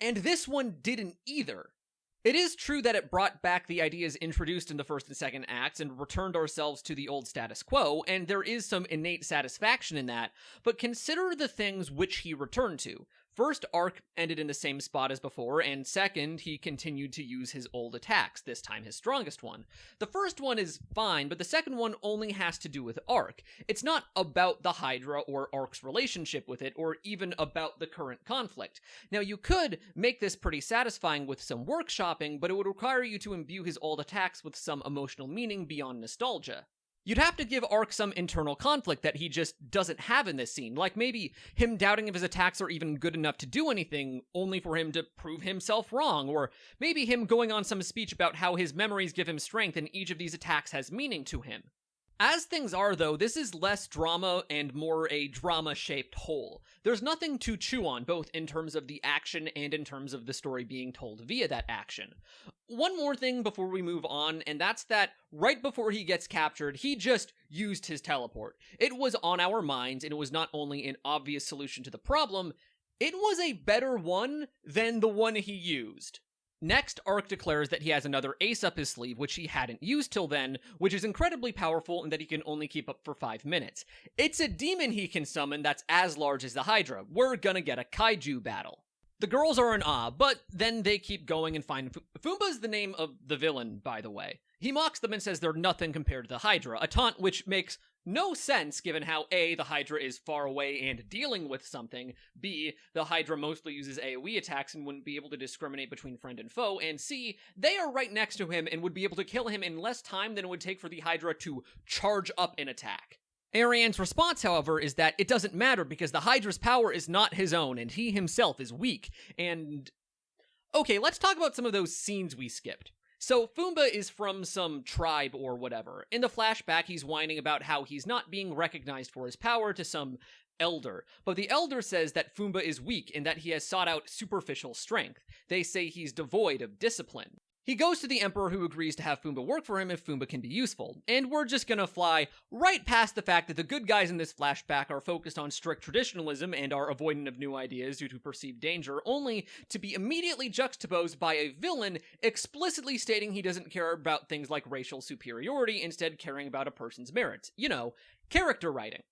and this one didn't either. It is true that it brought back the ideas introduced in the first and second acts and returned ourselves to the old status quo, and there is some innate satisfaction in that, but consider the things which he returned to. First, Ark ended in the same spot as before, and second, he continued to use his old attacks, this time his strongest one. The first one is fine, but the second one only has to do with Ark. It's not about the Hydra or Ark's relationship with it, or even about the current conflict. Now, you could make this pretty satisfying with some workshopping, but it would require you to imbue his old attacks with some emotional meaning beyond nostalgia. You'd have to give Ark some internal conflict that he just doesn't have in this scene, like maybe him doubting if his attacks are even good enough to do anything, only for him to prove himself wrong, or maybe him going on some speech about how his memories give him strength and each of these attacks has meaning to him. As things are, though, this is less drama and more a drama-shaped whole. There's nothing to chew on, both in terms of the action and in terms of the story being told via that action. One more thing before we move on, and that's that right before he gets captured, he just used his teleport. It was on our minds, and it was not only an obvious solution to the problem, it was a better one than the one he used. Next, Ark declares that he has another ace up his sleeve, which he hadn't used till then, which is incredibly powerful and that he can only keep up for 5 minutes. It's a demon he can summon that's as large as the Hydra. We're gonna get a kaiju battle. The girls are in awe, but then they keep going and find Fumba's the name of the villain, by the way. He mocks them and says they're nothing compared to the Hydra, a taunt which makes no sense given how A, the Hydra is far away and dealing with something, B, the Hydra mostly uses AoE attacks and wouldn't be able to discriminate between friend and foe, and C, they are right next to him and would be able to kill him in less time than it would take for the Hydra to charge up an attack. Ariane's response, however, is that it doesn't matter because the Hydra's power is not his own and he himself is weak, and... Okay, let's talk about some of those scenes we skipped. So, Fumba is from some tribe or whatever. In the flashback, he's whining about how he's not being recognized for his power to some Elder, but the Elder says that Fumba is weak and that he has sought out superficial strength. They say he's devoid of discipline. He goes to the Emperor, who agrees to have Fumba work for him if Fumba can be useful, and we're just gonna fly right past the fact that the good guys in this flashback are focused on strict traditionalism and are avoidant of new ideas due to perceived danger, only to be immediately juxtaposed by a villain explicitly stating he doesn't care about things like racial superiority, instead caring about a person's merits. You know, character writing.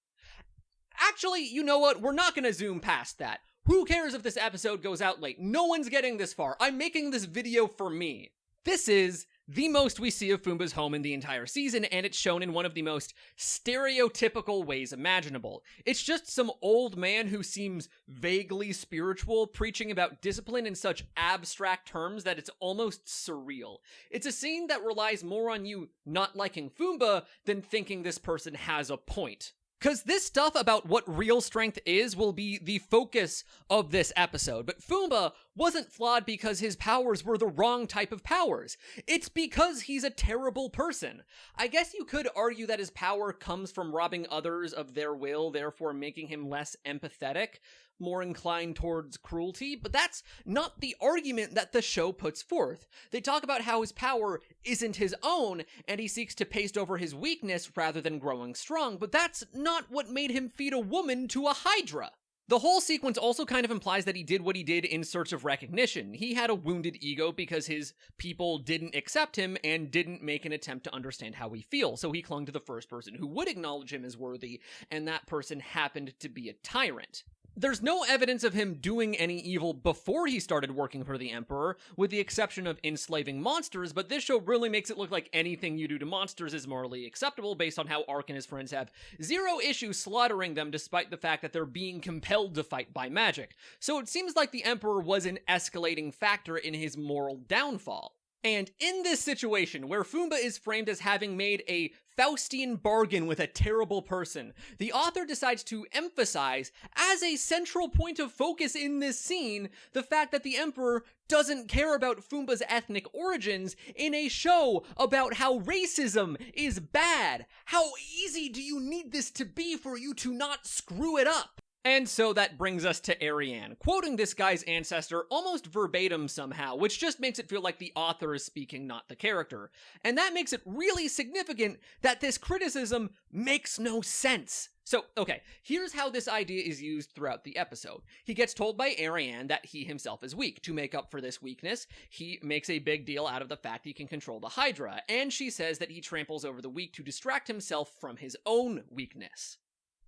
Actually, you know what? We're not gonna zoom past that. Who cares if this episode goes out late? No one's getting this far. I'm making this video for me. This is the most we see of Fumba's home in the entire season, and it's shown in one of the most stereotypical ways imaginable. It's just some old man who seems vaguely spiritual, preaching about discipline in such abstract terms that it's almost surreal. It's a scene that relies more on you not liking Fumba than thinking this person has a point. Because this stuff about what real strength is will be the focus of this episode, but Fumba wasn't flawed because his powers were the wrong type of powers. It's because he's a terrible person. I guess you could argue that his power comes from robbing others of their will, therefore making him less empathetic, more inclined towards cruelty, but that's not the argument that the show puts forth. They talk about how his power isn't his own, and he seeks to paste over his weakness rather than growing strong, but that's not what made him feed a woman to a Hydra. The whole sequence also kind of implies that he did what he did in search of recognition. He had a wounded ego because his people didn't accept him and didn't make an attempt to understand how he feels, so he clung to the first person who would acknowledge him as worthy, and that person happened to be a tyrant. There's no evidence of him doing any evil before he started working for the Emperor, with the exception of enslaving monsters, but this show really makes it look like anything you do to monsters is morally acceptable based on how Ark and his friends have zero issue slaughtering them despite the fact that they're being compelled to fight by magic. So it seems like the Emperor was an escalating factor in his moral downfall. And in this situation, where Fumba is framed as having made a Faustian bargain with a terrible person, the author decides to emphasize, as a central point of focus in this scene, the fact that the Emperor doesn't care about Fumba's ethnic origins in a show about how racism is bad. How easy do you need this to be for you to not screw it up? And so that brings us to Ariane, quoting this guy's ancestor almost verbatim somehow, which just makes it feel like the author is speaking, not the character. And that makes it really significant that this criticism makes no sense. So, okay, here's how this idea is used throughout the episode. He gets told by Ariane that he himself is weak. To make up for this weakness, he makes a big deal out of the fact he can control the Hydra, and she says that he tramples over the weak to distract himself from his own weakness.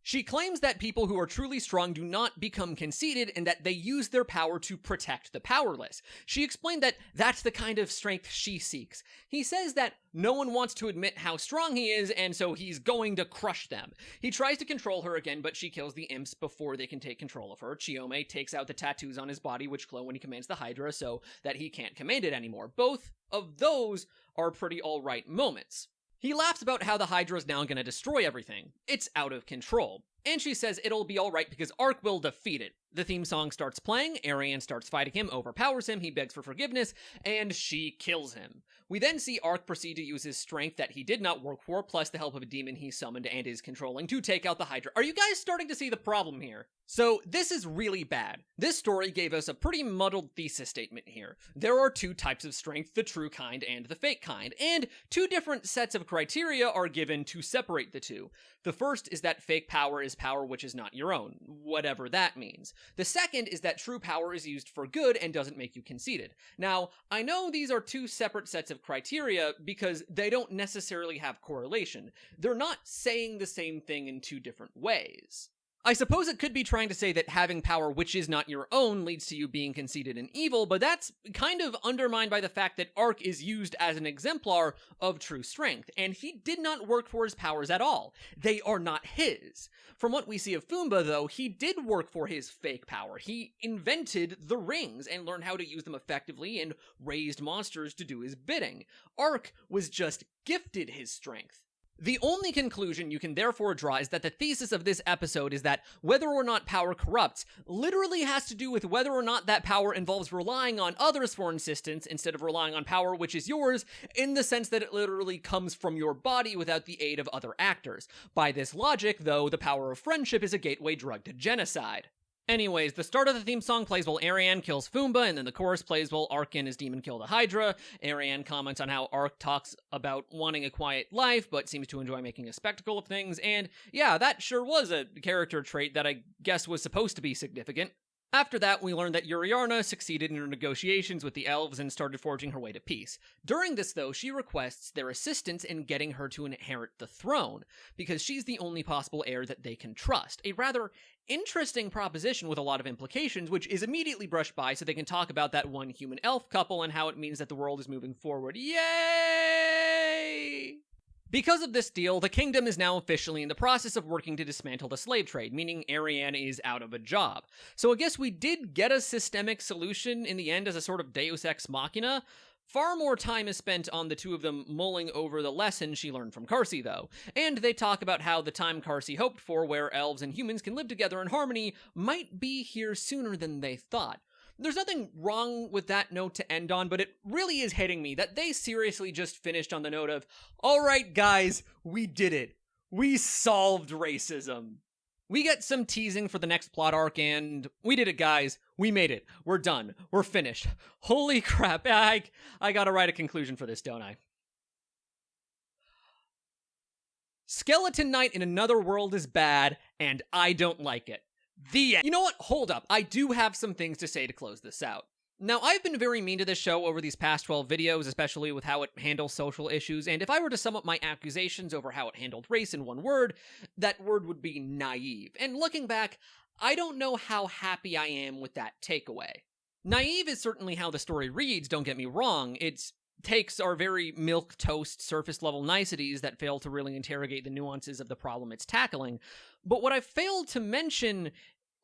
She claims that people who are truly strong do not become conceited and that they use their power to protect the powerless. She explained that that's the kind of strength she seeks. He says that no one wants to admit how strong he is, and so he's going to crush them. He tries to control her again, but she kills the imps before they can take control of her. Chiome takes out the tattoos on his body, which glow when he commands the Hydra, so that he can't command it anymore. Both of those are pretty alright moments. He laughs about how the Hydra is now going to destroy everything. It's out of control. And she says it'll be alright because Ark will defeat it. The theme song starts playing, Ariane starts fighting him, overpowers him, he begs for forgiveness, and she kills him. We then see Ark proceed to use his strength that he did not work for, plus the help of a demon he summoned and is controlling, to take out the Hydra. Are you guys starting to see the problem here? So, this is really bad. This story gave us a pretty muddled thesis statement here. There are two types of strength, the true kind and the fake kind, and two different sets of criteria are given to separate the two. The first is that fake power is power which is not your own, whatever that means. The second is that true power is used for good and doesn't make you conceited. Now, I know these are two separate sets of criteria because they don't necessarily have correlation. They're not saying the same thing in two different ways. I suppose it could be trying to say that having power which is not your own leads to you being conceited and evil, but that's kind of undermined by the fact that Ark is used as an exemplar of true strength, and he did not work for his powers at all. They are not his. From what we see of Fumba, though, he did work for his fake power. He invented the rings and learned how to use them effectively and raised monsters to do his bidding. Ark was just gifted his strength. The only conclusion you can therefore draw is that the thesis of this episode is that whether or not power corrupts literally has to do with whether or not that power involves relying on others for assistance instead of relying on power which is yours, in the sense that it literally comes from your body without the aid of other actors. By this logic, though, the power of friendship is a gateway drug to genocide. Anyways, the start of the theme song plays while Ariane kills Foomba, and then the chorus plays while Ark and his demon kill the Hydra. Ariane comments on how Ark talks about wanting a quiet life, but seems to enjoy making a spectacle of things, and yeah, that sure was a character trait that I guess was supposed to be significant. After that, we learned that Yuriarna succeeded in her negotiations with the elves and started forging her way to peace. During this, though, she requests their assistance in getting her to inherit the throne, because she's the only possible heir that they can trust. A rather interesting proposition with a lot of implications, which is immediately brushed by so they can talk about that one human-elf couple and how it means that the world is moving forward. Yay! Because of this deal, the kingdom is now officially in the process of working to dismantle the slave trade, meaning Ariane is out of a job. So I guess we did get a systemic solution in the end as a sort of deus ex machina. Far more time is spent on the two of them mulling over the lesson she learned from Carsey, though. And they talk about how the time Carsey hoped for, where elves and humans can live together in harmony, might be here sooner than they thought. There's nothing wrong with that note to end on, but it really is hitting me that they seriously just finished on the note of, alright guys, we did it. We solved racism. We get some teasing for the next plot arc, and we did it, guys. We made it. We're done. We're finished. Holy crap, I gotta write a conclusion for this, don't I? Skeleton Knight in Another World is bad, and I don't like it. The end. You know what? Hold up. I do have some things to say to close this out. Now, I've been very mean to this show over these past 12 videos, especially with how it handles social issues, and if I were to sum up my accusations over how it handled race in one word, that word would be naive. And looking back, I don't know how happy I am with that takeaway. Naive is certainly how the story reads, don't get me wrong. Its takes are very milquetoast, surface-level niceties that fail to really interrogate the nuances of the problem it's tackling. But what I failed to mention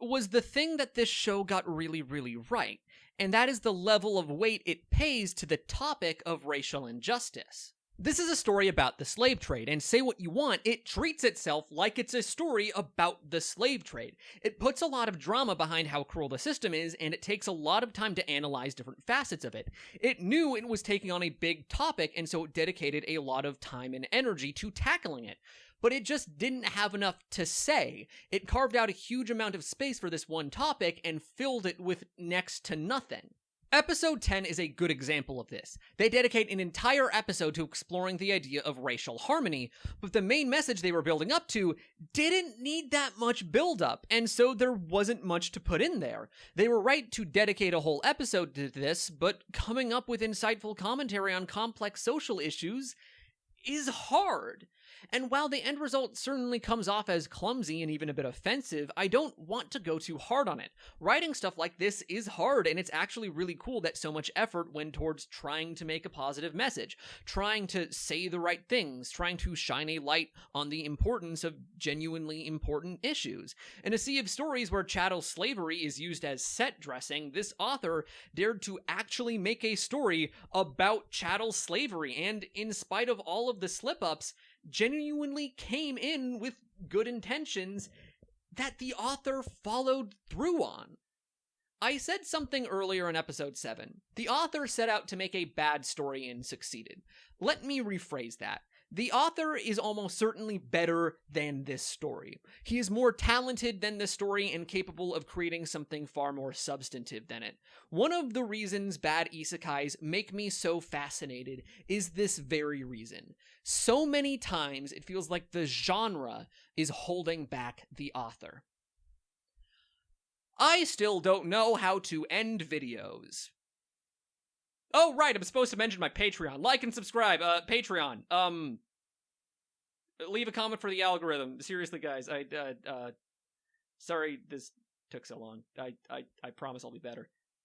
was the thing that this show got really, really right, and that is the level of weight it pays to the topic of racial injustice. This is a story about the slave trade, and say what you want, it treats itself like it's a story about the slave trade. It puts a lot of drama behind how cruel the system is, and it takes a lot of time to analyze different facets of it. It knew it was taking on a big topic, and so it dedicated a lot of time and energy to tackling it. But it just didn't have enough to say. It carved out a huge amount of space for this one topic and filled it with next to nothing. Episode 10 is a good example of this. They dedicate an entire episode to exploring the idea of racial harmony, but the main message they were building up to didn't need that much build-up, and so there wasn't much to put in there. They were right to dedicate a whole episode to this, but coming up with insightful commentary on complex social issues is hard. And while the end result certainly comes off as clumsy and even a bit offensive, I don't want to go too hard on it. Writing stuff like this is hard, and it's actually really cool that so much effort went towards trying to make a positive message, trying to say the right things, trying to shine a light on the importance of genuinely important issues. In a sea of stories where chattel slavery is used as set dressing, this author dared to actually make a story about chattel slavery, and in spite of all of the slip-ups, genuinely came in with good intentions that the author followed through on. I said something earlier in episode 7. The author set out to make a bad story and succeeded. Let me rephrase that. The author is almost certainly better than this story. He is more talented than this story and capable of creating something far more substantive than it. One of the reasons bad isekais make me so fascinated is this very reason. So many times it feels like the genre is holding back the author. I still don't know how to end videos. Oh, right, I'm supposed to mention my Patreon. Like and subscribe. Patreon. Leave a comment for the algorithm. Seriously, guys, sorry this took so long. I promise I'll be better.